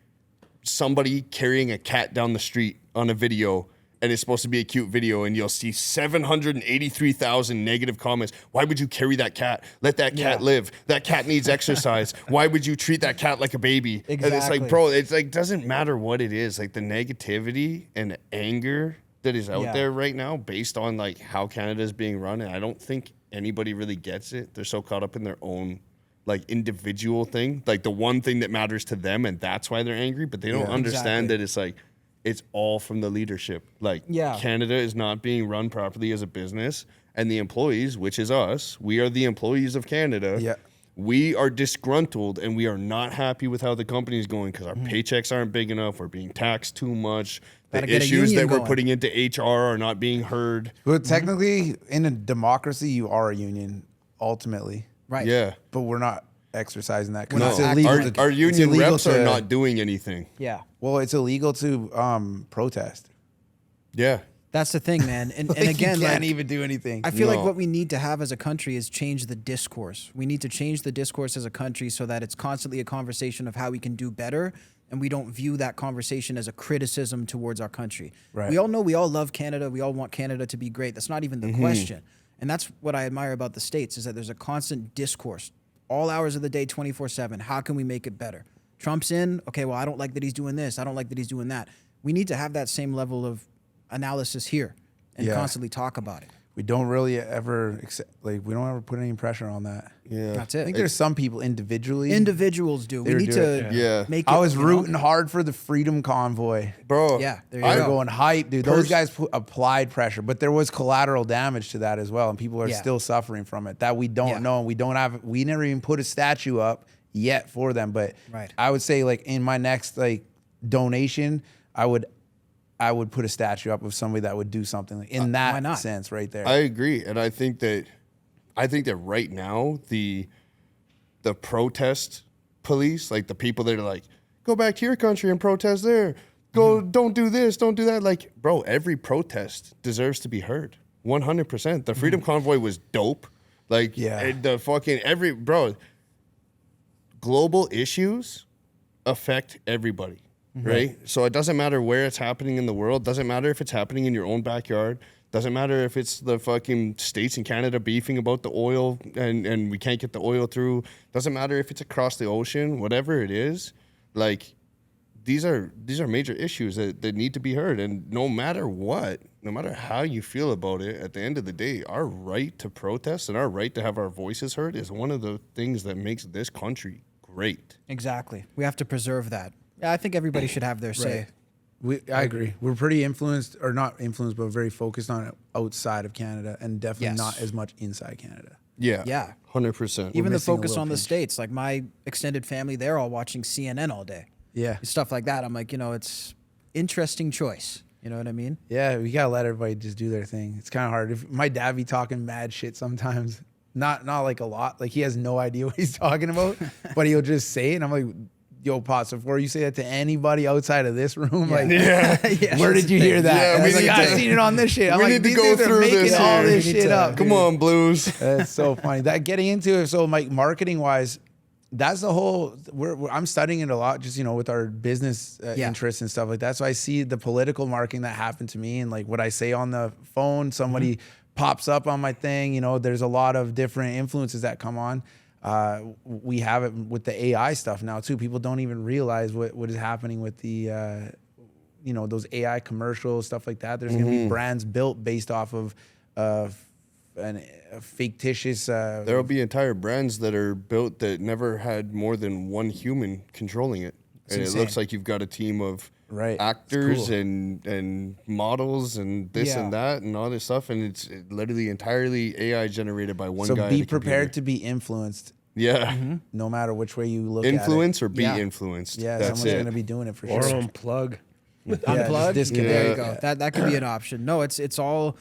somebody carrying a cat down the street on a video, and it's supposed to be a cute video, and you'll see 783,000 negative comments. Why would you carry that cat? Let that cat live. That cat needs exercise. Why would you treat that cat like a baby? Exactly. And it's like, bro, it's like, doesn't matter what it is. Like the negativity and the anger that is out there right now based on like how Canada is being run. And I don't think anybody really gets it. They're so caught up in their own like individual thing, like the one thing that matters to them. And that's why they're angry, but they don't understand that it's like, it's all from the leadership. Like Canada is not being run properly as a business, and the employees, which is us, we are the employees of Canada. Yeah. We are disgruntled and we are not happy with how the company is going because our paychecks aren't big enough. We're being taxed too much. Gotta The get a issues union that we're going. putting into HR are not being heard. But technically, in a democracy, you are a union ultimately. Right. Yeah. But we're not exercising that No, because it's illegal. our it's union illegal reps are not doing anything. Yeah. Well, it's illegal to protest. Yeah. That's the thing, man. And Like, and again, you can't like, even do anything. I feel like No. what we need to have as a country is change the discourse. We need to change the discourse as a country so that it's constantly a conversation of how we can do better, and we don't view that conversation as a criticism towards our country. Right. We all love Canada. We all want Canada to be great. That's not even the question. And that's what I admire about the States is that there's a constant discourse all hours of the day, 24/7. How can we make it better? Trump's in. Okay, well, I don't like that he's doing this. I don't like that he's doing that. We need to have that same level of analysis here and constantly talk about it. We don't really ever we don't ever put any pressure on that. Yeah. That's I it. think there's some people individually. Individuals do. We They need do to it. Yeah. make it. I was you know? rooting hard for the Freedom Convoy. Bro. Yeah, there you They were go. going hype, dude. Those guys applied pressure, but there was collateral damage to that as well, and people are still suffering from it that we don't know. And we never even put a statue up yet for them. But I would say, like, in my next like donation, I would put a statue up of somebody that would do something like, in that sense right there. I agree, and I think that right now the protest police, like the people that are like, go back to your country and protest there. Go, don't do this, don't do that. Like, bro, every protest deserves to be heard. 100%. The Freedom Convoy was dope. Like, the fucking global issues affect everybody. Right? So it doesn't matter where it's happening in the world. Doesn't matter if it's happening in your own backyard. Doesn't matter if it's the fucking States and Canada beefing about the oil and we can't get the oil through. Doesn't matter if it's across the ocean, whatever it is. Like, these are major issues that need to be heard. And no matter what, no matter how you feel about it, at the end of the day, our right to protest and our right to have our voices heard is one of the things that makes this country great. Exactly. We have to preserve that. Yeah, I think everybody should have their say. I agree. We're pretty influenced, or not influenced, but very focused on it outside of Canada, and definitely not as much inside Canada. Yeah. Yeah. 100%. Even the missing a focus little on the pinch. States. Like my extended family, they're all watching CNN all day. Yeah. Stuff like that. I'm like, it's interesting choice. You know what I mean? Yeah, we gotta let everybody just do their thing. It's kind of hard. If my dad be talking mad shit sometimes, not like a lot. Like he has no idea what he's talking about, but he'll just say it. And I'm like, yo, Pops, before you say that to anybody outside of this room, like, where did you hear that? Yeah, and we he's like, need I've to- seen it on this shit. I'm we like, need to these go dudes are through making this all here. this We need shit to- up. Come dude. on, Blues. That's so funny. That getting into it, so like marketing wise, that's the whole. I'm studying it a lot, just with our business interests and stuff like that. So I see the political marketing that happened to me, and like what I say on the phone, somebody pops up on my thing. There's a lot of different influences that come on. We have it with the AI stuff now too. People don't even realize what is happening with the those AI commercials, stuff like that. There's gonna be brands built based off of a fictitious. There'll be entire brands that are built that never had more than one human controlling it. And insane. it looks like you've got a team of Right. actors It's cool. and models and this and that and all this stuff, and it's literally entirely AI generated by one So guy. be prepared to be influenced, yeah, no matter which way you look at it. influence or be Yeah. influenced. Yeah, that's someone's it. gonna be doing it for Or sure. unplug. Unplug. just disconnect. There you Yeah. go. That could be an option. No, it's all.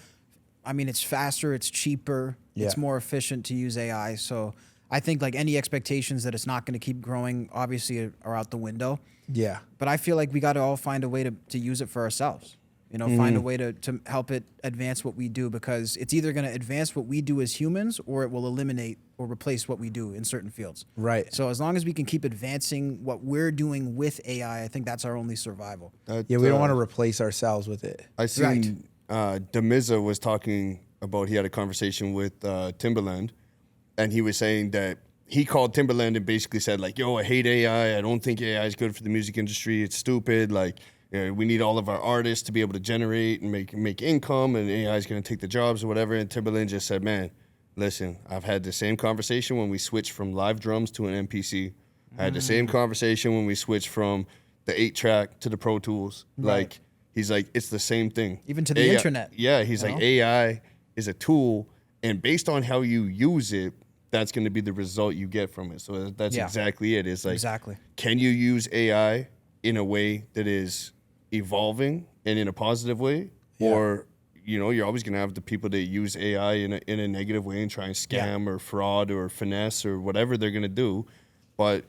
I mean, it's faster. It's cheaper. It's Yeah. more efficient to use AI. So I think like any expectations that it's not going to keep growing, obviously, are out the window. Yeah. But I feel like we got to all find a way to use it for ourselves. You know, find a way to help it advance what we do, because it's either going to advance what we do as humans, or it will eliminate or replace what we do in certain fields. Right. So as long as we can keep advancing what we're doing with AI, I think that's our only survival. That, Yeah, we don't want to replace ourselves with it. I seen Demiza was talking about, he had a conversation with Timbaland, and he was saying that he called Timbaland and basically said like, yo, I hate AI. I don't think AI is good for the music industry. It's stupid. Like, you know, we need all of our artists to be able to generate and make income, and AI is going to take the jobs or whatever. And Timbaland just said, man, listen, I've had the same conversation when we switched from live drums to an MPC. I had the same conversation when we switched from the 8-track to the Pro Tools. Like, he's like, it's the same thing. Even to the AI internet, Yeah, he's you like, know? AI is a tool, and based on how you use it, that's going to be the result you get from it. So that's Yeah. exactly it. It's like, Exactly. can you use AI in a way that is evolving and in a positive way? Or, you know, you're always going to have the people that use AI in a negative way and try and scam or fraud or finesse or whatever they're going to do. But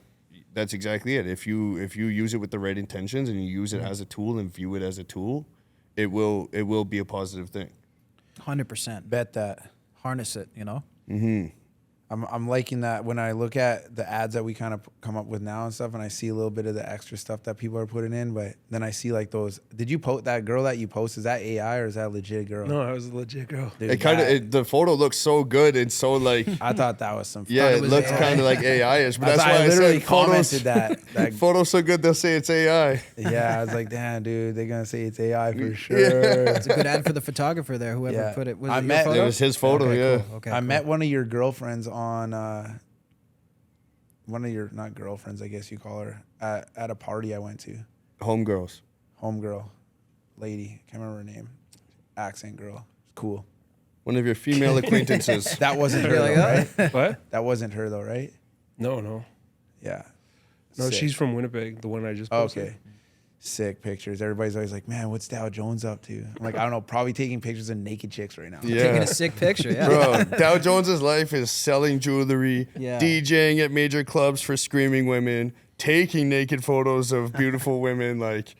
that's exactly it. If you use it with the right intentions and you use it as a tool and view it as a tool, it will be a positive thing. 100%. Bet that. Harness it, you know? I'm liking that when I look at the ads that we kind of come up with now and stuff, and I see a little bit of the extra stuff that people are putting in, but then I see like those. Did you post that girl that you post? Is that AI or is that a legit girl? No, I was a legit girl. Dude, It kind that- of the photo looks so good and so like I thought that was some. yeah, it it was looks AI. kind of like AI-ish, but that's I why I literally said photos. commented that. Photos so good they'll say it's AI. Yeah, I was like, damn, dude, they're gonna say it's AI for sure. It's a good ad for the photographer there, whoever Yeah. put it. Was I it your met- photo? It was his photo, Okay, yeah. cool. Okay, I cool. met one of your girlfriends on one of your, not girlfriends, I guess you call her, at a party I went to. Homegirls. Homegirl, lady, can't remember her name. Accent girl, cool. One of your female acquaintances. That wasn't her, You're like, though, right? What? That wasn't her though, right? No. Yeah. No, Sick. she's from Winnipeg, the one I just posted. Okay. Sick pictures. Everybody's always like, man, what's Dow Jones up to? I'm like, I don't know, probably taking pictures of naked chicks right now. Taking Yeah. a sick picture, yeah. Bro, Dow Jones's life is selling jewelry, Yeah. DJing at major clubs for screaming women, taking naked photos of beautiful women, like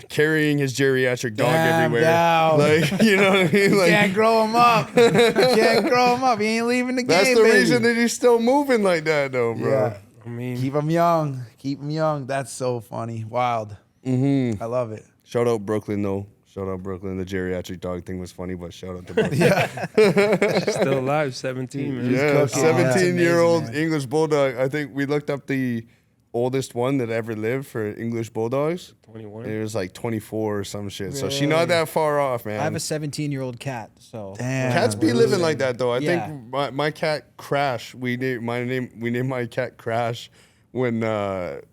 carrying his geriatric dog Damn, everywhere. Dow. Like, you know what I mean? Like, Can't grow him up. Can't grow him up. He ain't leaving the that's game, the baby. reason that he's still moving like that, though, bro. Yeah. I mean, Keep him young. Keep him young. That's so funny. Wild. Mm-hmm. I love it. Shout out Brooklyn, though. Shout out Brooklyn. The geriatric dog thing was funny, but shout out to Brooklyn. she's still alive, 17, man. Yeah, cooking. Oh, that's 17-year-old amazing, man. English Bulldog. I think we looked up the oldest one that ever lived for English Bulldogs. 21. It was like 24 or some shit. So she not that far off, man. I have a 17-year-old cat, so Damn. Cats be living like that though. I Yeah. think my cat Crash. We named my cat Crash when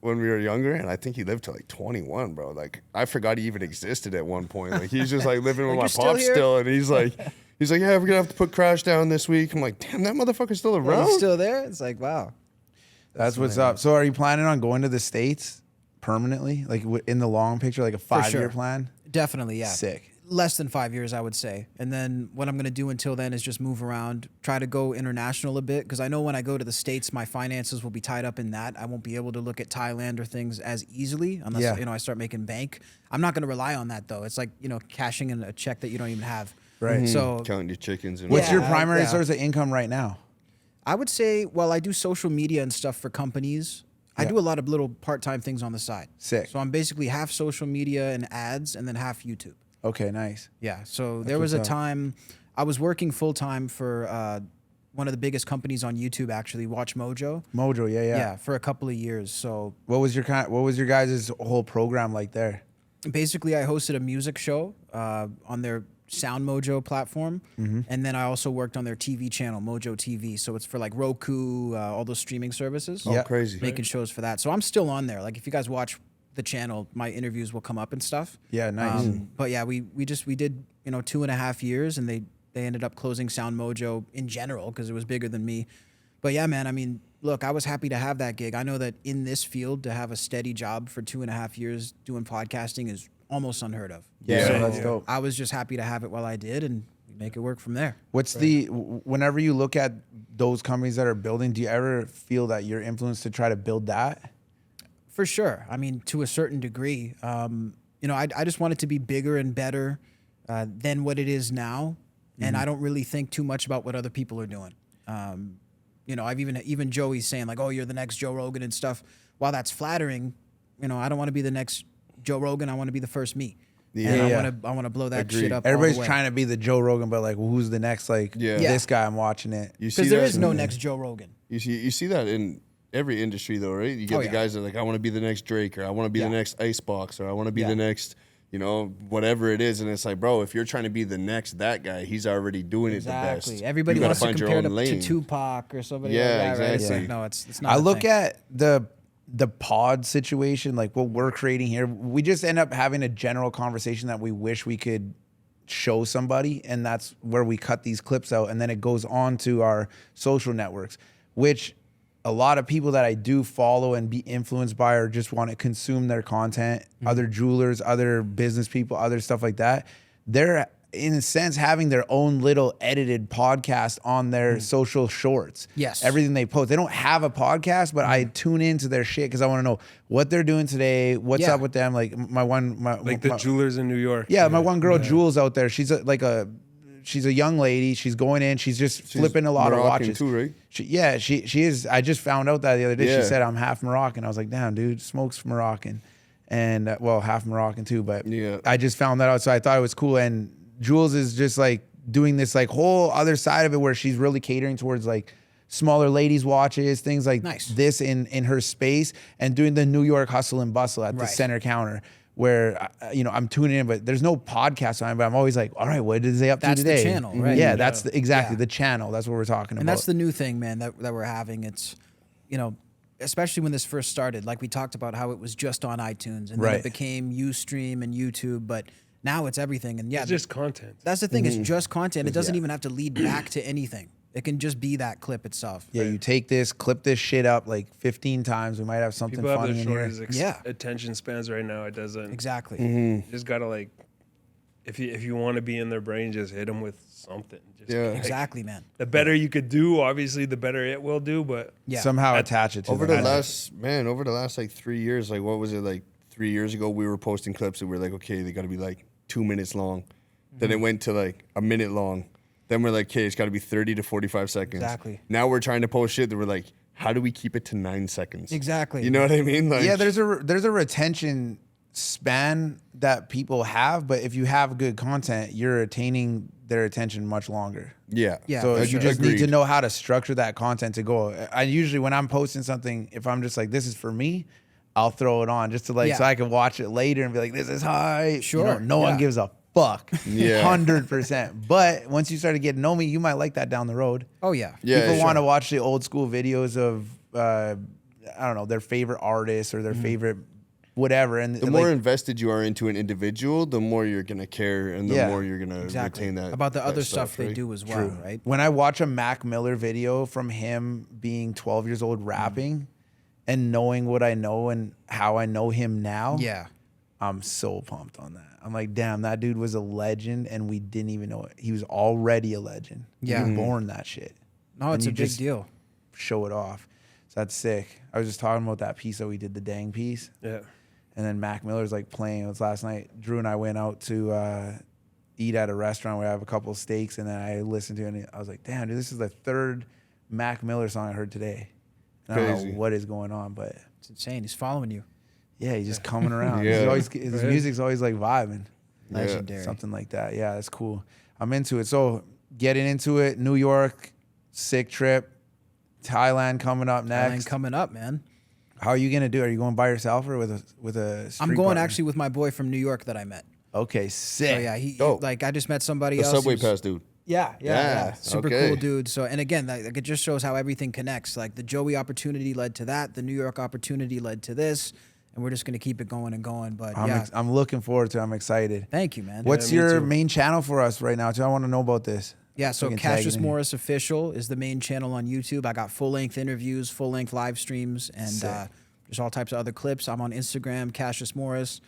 we were younger, and I think he lived to like 21, bro. Like I forgot he even existed at one point. Like he's just like living with Like, my you're still pops here? still, and he's like, yeah, we're gonna have to put Crash down this week. I'm like, damn, that motherfucker's still Well, around. he's still there. It's like, wow. That's what's up. So are you planning on going to the States permanently? Like in the long picture, like a 5-year sure. plan? Definitely, yeah. Sick. Less than 5 years, I would say. And then what I'm going to do until then is just move around, try to go international a bit. Because I know when I go to the States, my finances will be tied up in that. I won't be able to look at Thailand or things as easily unless, Yeah. I start making bank. I'm not going to rely on that, though. It's like, cashing in a check that you don't even have. Right. So Counting your chickens and What's Yeah, your primary yeah. source of income right now? I would say, well, I do social media and stuff for companies. I Yeah. do a lot of little part-time things on the side. Sick. So I'm basically half social media and ads and then half YouTube. Okay, nice. Yeah. So there was a what's up. time I was working full-time for one of the biggest companies on YouTube, actually, Watch Mojo. Mojo, yeah. Yeah, for a couple of years. So What was your guys' whole program like there? basically, I hosted a music show on their Sound Mojo platform, and then I also worked on their TV channel, Mojo TV. So it's for like Roku, all those streaming services. Oh, Yeah. crazy. Making shows for that. So I'm still on there. Like if you guys watch the channel, my interviews will come up and stuff. Yeah, nice. But yeah, we did 2.5 years, and they ended up closing Sound Mojo in general because it was bigger than me. But yeah, man, I mean, look, I was happy to have that gig. I know that in this field, to have a steady job for 2.5 years doing podcasting is almost unheard of. Yeah, So that's dope. I was just happy to have it while I did, and we make it work from there. What's whenever you look at those companies that are building, do you ever feel that you're influenced to try to build that? For sure. I mean, to a certain degree. I just want it to be bigger and better than what it is now. And I don't really think too much about what other people are doing. I've even Joey's saying like, oh, you're the next Joe Rogan and stuff. While that's flattering, I don't want to be the next Joe Rogan. I want to be the first me. Yeah. And I want to blow that shit up. Everybody's all the way. trying to be the Joe Rogan, but like, who's the next? Like, this guy, I'm watching it. You see Because there that is no next Joe Rogan. You see that in every industry though, right? You get the guys that are like, I want to be the next Drake, or I want to be the next Icebox, or I want to be the next, whatever it is. And it's like, bro, if you're trying to be the next that guy, he's already doing it the best. Everybody You gotta wants to find your compare own to lane. Tupac or somebody Yeah, like that, right? It's exactly. like, no, it's not. I a look thing. at the pod situation, like what we're creating here. We just end up having a general conversation that we wish we could show somebody, and that's where we cut these clips out, and then it goes on to our social networks, which a lot of people that I do follow and be influenced by or just want to consume their content, other jewelers, other business people, other stuff like that, they're in a sense having their own little edited podcast on their social shorts. Yes. Everything they post. They don't have a podcast, but I tune into their shit because I want to know what they're doing today, what's up with them. Like the jewelers in New York. Yeah, my one girl, Jules, out there. She's she's a young lady. She's going in. She's flipping a lot of Moroccan watches. too, right? She is. I just found out that the other day. Yeah. She said I'm half Moroccan. I was like, damn, dude, Smoke's Moroccan, and half Moroccan too. But I just found that out, so I thought it was cool. And Jules is just like doing this like whole other side of it where she's really catering towards like smaller ladies watches, things like this in her space, and doing the New York hustle and bustle at the center counter where I'm tuning in, but there's no podcast on it, but I'm always like, all right, what is they up to today? That's the channel, right? Yeah, that's exactly the channel. That's what we're talking about. And that's the new thing, man, that we're having. It's, especially when this first started, like we talked about how it was just on iTunes, and then it became Ustream and YouTube, but now it's everything. And it's just content. That's the thing. It's just content. It doesn't even have to lead back to anything. It can just be that clip itself. Yeah, you take this, clip this shit up like 15 times. We might have something People funny have in the here. shortest attention spans right now. It doesn't. Exactly. You just gotta like, if you want to be in their brain, just hit them with something. Just Exactly, man. The better you could do, obviously, the better it will do. But somehow attach it to over them. the last like 3 years, like what was it like 3 years ago? We were posting clips and we were like, okay, they got to be like 2 minutes long. Then it went to like a minute long. Then we're like, okay, it's got to be 30 to 45 seconds. Exactly. Now we're trying to post shit that we're like, how do we keep it to 9 seconds? Exactly. You know what I mean? Like, Yeah, there's a retention span that people have, but if you have good content, you're attaining their attention much longer. Yeah. So for you sure. just need to know how to structure that content to go. I usually, when I'm posting something, if I'm just like, this is for me, I'll throw it on just to like, so I can watch it later and be like, this is high. Sure. No one gives a fuck. Yeah. 100%. But once you start to get to know me, you might like that down the road. Oh, yeah. People want to watch the old school videos of, I don't know, their favorite artists or their favorite whatever. And the more invested you are into an individual, the more you're going to care and the more you're going to retain that. About the that other stuff they right? do as well, right? when I watch a Mac Miller video from him being 12 years old rapping and knowing what I know and how I know him now, I'm so pumped on that. I'm like, damn, that dude was a legend and we didn't even know it. He was already a legend. Yeah. He was born that shit. No, it's And a you big just deal. Show it off. So that's sick. I was just talking about that piece that we did, the dang piece. yeah. And then Mac Miller's like playing. It was last night. Drew and I went out to eat at a restaurant where I have a couple of steaks, and then I listened to it, and I was like, damn, dude, this is the third Mac Miller song I heard today. And I don't know what is going on, but It's insane. He's following you. yeah, he's just coming around. Yeah. His music's always like vibing. Legendary. Something like that. Yeah, that's cool. I'm into it. So getting into it, New York, sick trip, Thailand coming up next. Coming up, man. How are you gonna do? Are you going by yourself or with a street I'm going partner? actually with my boy from New York that I met. Okay, sick. So yeah, he Dope. like I just met somebody The else. subway who's- pass dude. Yeah. Super okay. cool dude. So, and again, like it just shows how everything connects. Like the Joey opportunity led to that. The New York opportunity led to this. and we're just gonna keep it going and going. But I'm looking forward to it. I'm excited. thank you, man. What's me your too. main channel for us right now? Too? I want to know about this. Yeah, so we can tag it Cassius in here. Morris Official is the main channel on YouTube. I got full-length interviews, full-length live streams, and Sick. there's all types of other clips. I'm on Instagram, Cassius Morris.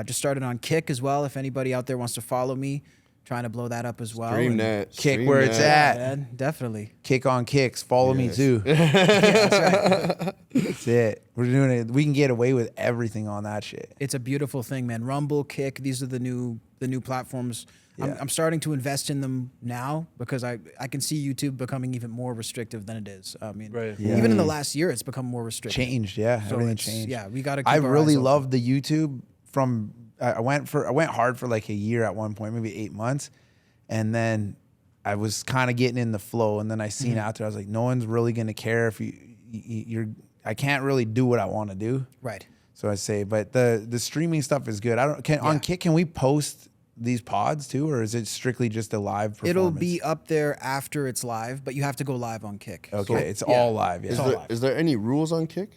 Just started on Kick as well. If anybody out there wants to follow me, trying to blow that up as well. Stream And- that. Kick stream where it's that. at. Man, definitely. Kick on Kicks. Follow me Yes. too. Yeah, that's right. That's it. We're doing it. We can get away with everything on that shit. It's a beautiful thing, man. Rumble, Kick, these are the new platforms. Yeah. I'm starting to invest in them now because I can see YouTube becoming even more restrictive than it is. I mean, Right. Yeah. even in the last year, it's become more restrictive. Changed, yeah. So Everything it's- changed. yeah, we gotta I keep our really eyes open. loved the YouTube from. I went hard for like a year at one point, maybe 8 months, and then I was kind of getting in the flow. And then I seen out there, I was like, no one's really gonna care if you're. I can't really do what I want to do. Right. So I say, but the streaming stuff is good. I don't on Yeah. Kick. Can we post these pods too, or is it strictly just a live performance? It'll be up there after it's live, but you have to go live on Kick. okay. It's yeah. all live. Yeah. Is all there, live. is there any rules on Kick?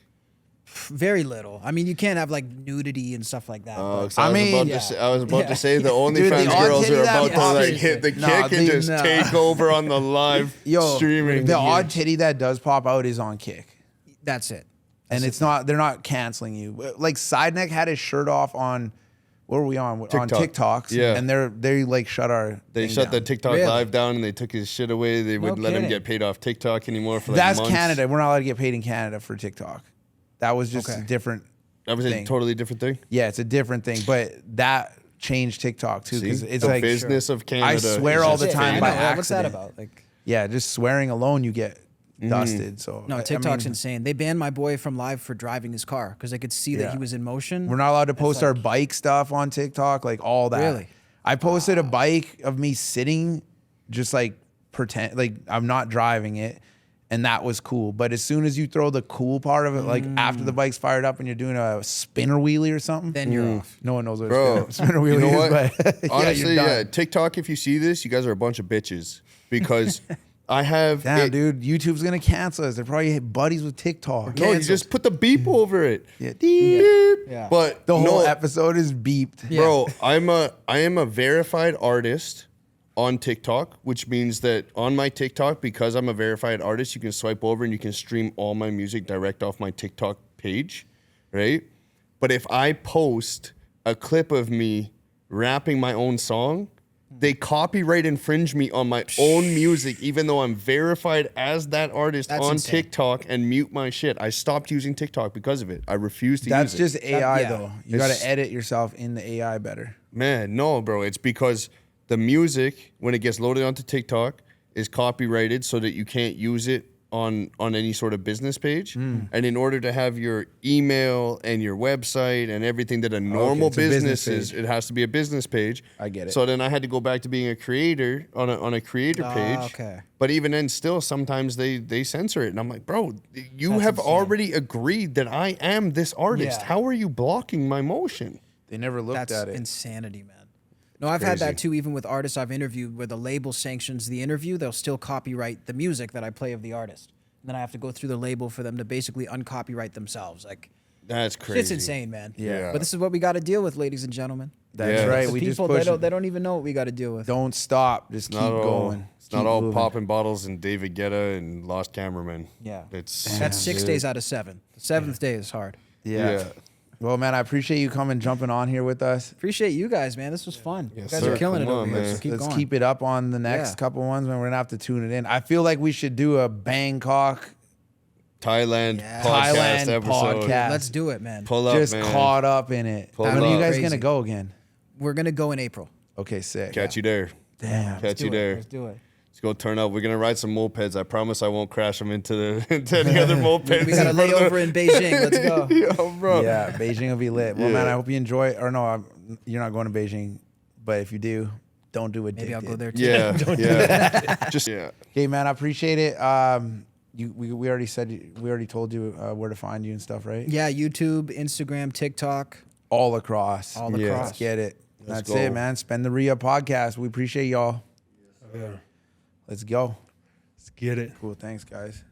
Very little. I mean, you can't have like nudity and stuff like that. but- 'Cause I mean, I was about Yeah. to say the Dude, the OnlyFans odd girls titty are that about to like pops- hit the Nah, kick and the- just nah. take over on the live Yo, streaming. the odd titty that does pop out is on Kick. That's it. And it's not, they're not canceling you. Like Side Neck had his shirt off on, what were we on? On TikTok. TikToks. Yeah. And they like shut our They thing shut down. the TikTok Really? live down and they took his shit away. They wouldn't let him kidding. get paid off TikTok anymore for like That's months. Canada. We're not allowed to get paid in Canada for TikTok. That was just Okay. a different That was a thing. totally different thing. Yeah, it's a different thing. But that changed TikTok too. Because See? it's the like, business of Canada. I swear is all just the time I by know. accident. What's that about? Like, yeah, just swearing alone, you get dusted. So no, I TikTok's mean, insane. They banned my boy from live for driving his car because they could see that Yeah. he was in motion. We're not allowed to post our bike stuff on TikTok, like all that. Really? I posted a bike of me sitting, just like pretend, like I'm not driving it, and that was cool. But as soon as you throw the cool part of it, like after the bike's fired up and you're doing a spinner wheelie or something, Then you're off. no one knows what Bro, a spinner wheelie you know is. what? But yeah, Honestly, you're yeah, done. TikTok, if you see this, you guys are a bunch of bitches because I have. Damn, dude, YouTube's gonna cancel us. They're probably buddies with TikTok. No, you just put the beep over it. Yeah. Beep. Yeah. But The whole no, episode is beeped. bro, I am a verified artist on TikTok, which means that on my TikTok, because I'm a verified artist, you can swipe over and you can stream all my music direct off my TikTok page, right? But if I post a clip of me rapping my own song, they copyright infringe me on my own music, even though I'm verified as that artist That's on insane. TikTok, and mute my shit. I stopped using TikTok because of it. I refuse to That's use it. just AI yeah. though. You It's- gotta edit yourself in the AI better. Man, no, bro. It's because the music, when it gets loaded onto TikTok, is copyrighted so that you can't use it on any sort of business page. And in order to have your email and your website and everything that a normal it's a business business is, page. it has to be a business page. I get it. So then I had to go back to being a creator on a creator page. Okay. But even then, still, sometimes they censor it. And I'm like, bro, you That's have insane. already agreed that I am this artist. Yeah. How are you blocking my motion? They never looked That's at it. insanity, man. No, I've had that crazy. too, even with artists I've interviewed where the label sanctions the interview, they'll still copyright the music that I play of the artist. And then I have to go through the label for them to basically uncopyright themselves. Like, That's crazy. it's insane, man. Yeah. But this is what we got to deal with, ladies and gentlemen. That's Yeah. right. The We just people, push. they don't even know what we got to deal with. Don't stop. Just keep Not all, going. It's not Keep all moving. popping bottles and David Guetta and Lost Cameraman. Yeah. It's That's 6 days out of 7. The 7th day is hard. Yeah. Well, man, I appreciate you coming, jumping on here with us. Appreciate you guys, man. This was fun. Yes, you guys sir. are killing Come it over on, here. man. So keep Let's going. keep it up on the next Yeah. couple ones, man. We're gonna have to tune it in. I feel like we should do a Bangkok Thailand Yeah. podcast Thailand episode. podcast. Let's do it, man. Pull up, just man. caught up in it. Pull When are you up. guys Crazy. gonna go again? We're going to go in April. Okay, sick. Catch you there. Damn. Catch Do you it. there. Let's do it. Let's go turn up. We're gonna ride some mopeds. I promise I won't crash them into the into any other mopeds. We got a in front of layover in Beijing. Let's go. Yo, bro. Yeah, Beijing will be lit. Well, Yeah. man, I hope you enjoy. Or no, you're not going to Beijing, but if you do, don't do it. Maybe I'll go there too. Yeah. Yeah. Just yeah. Okay, man, I appreciate it. We already said, we already told you where to find you and stuff, right? Yeah, YouTube, Instagram, TikTok, All across. all Yeah. across. Let's get it. Let's That's go. it, man. Spend the Reup podcast. We appreciate y'all. Yeah. Let's go. Let's get it. Cool. Thanks, guys.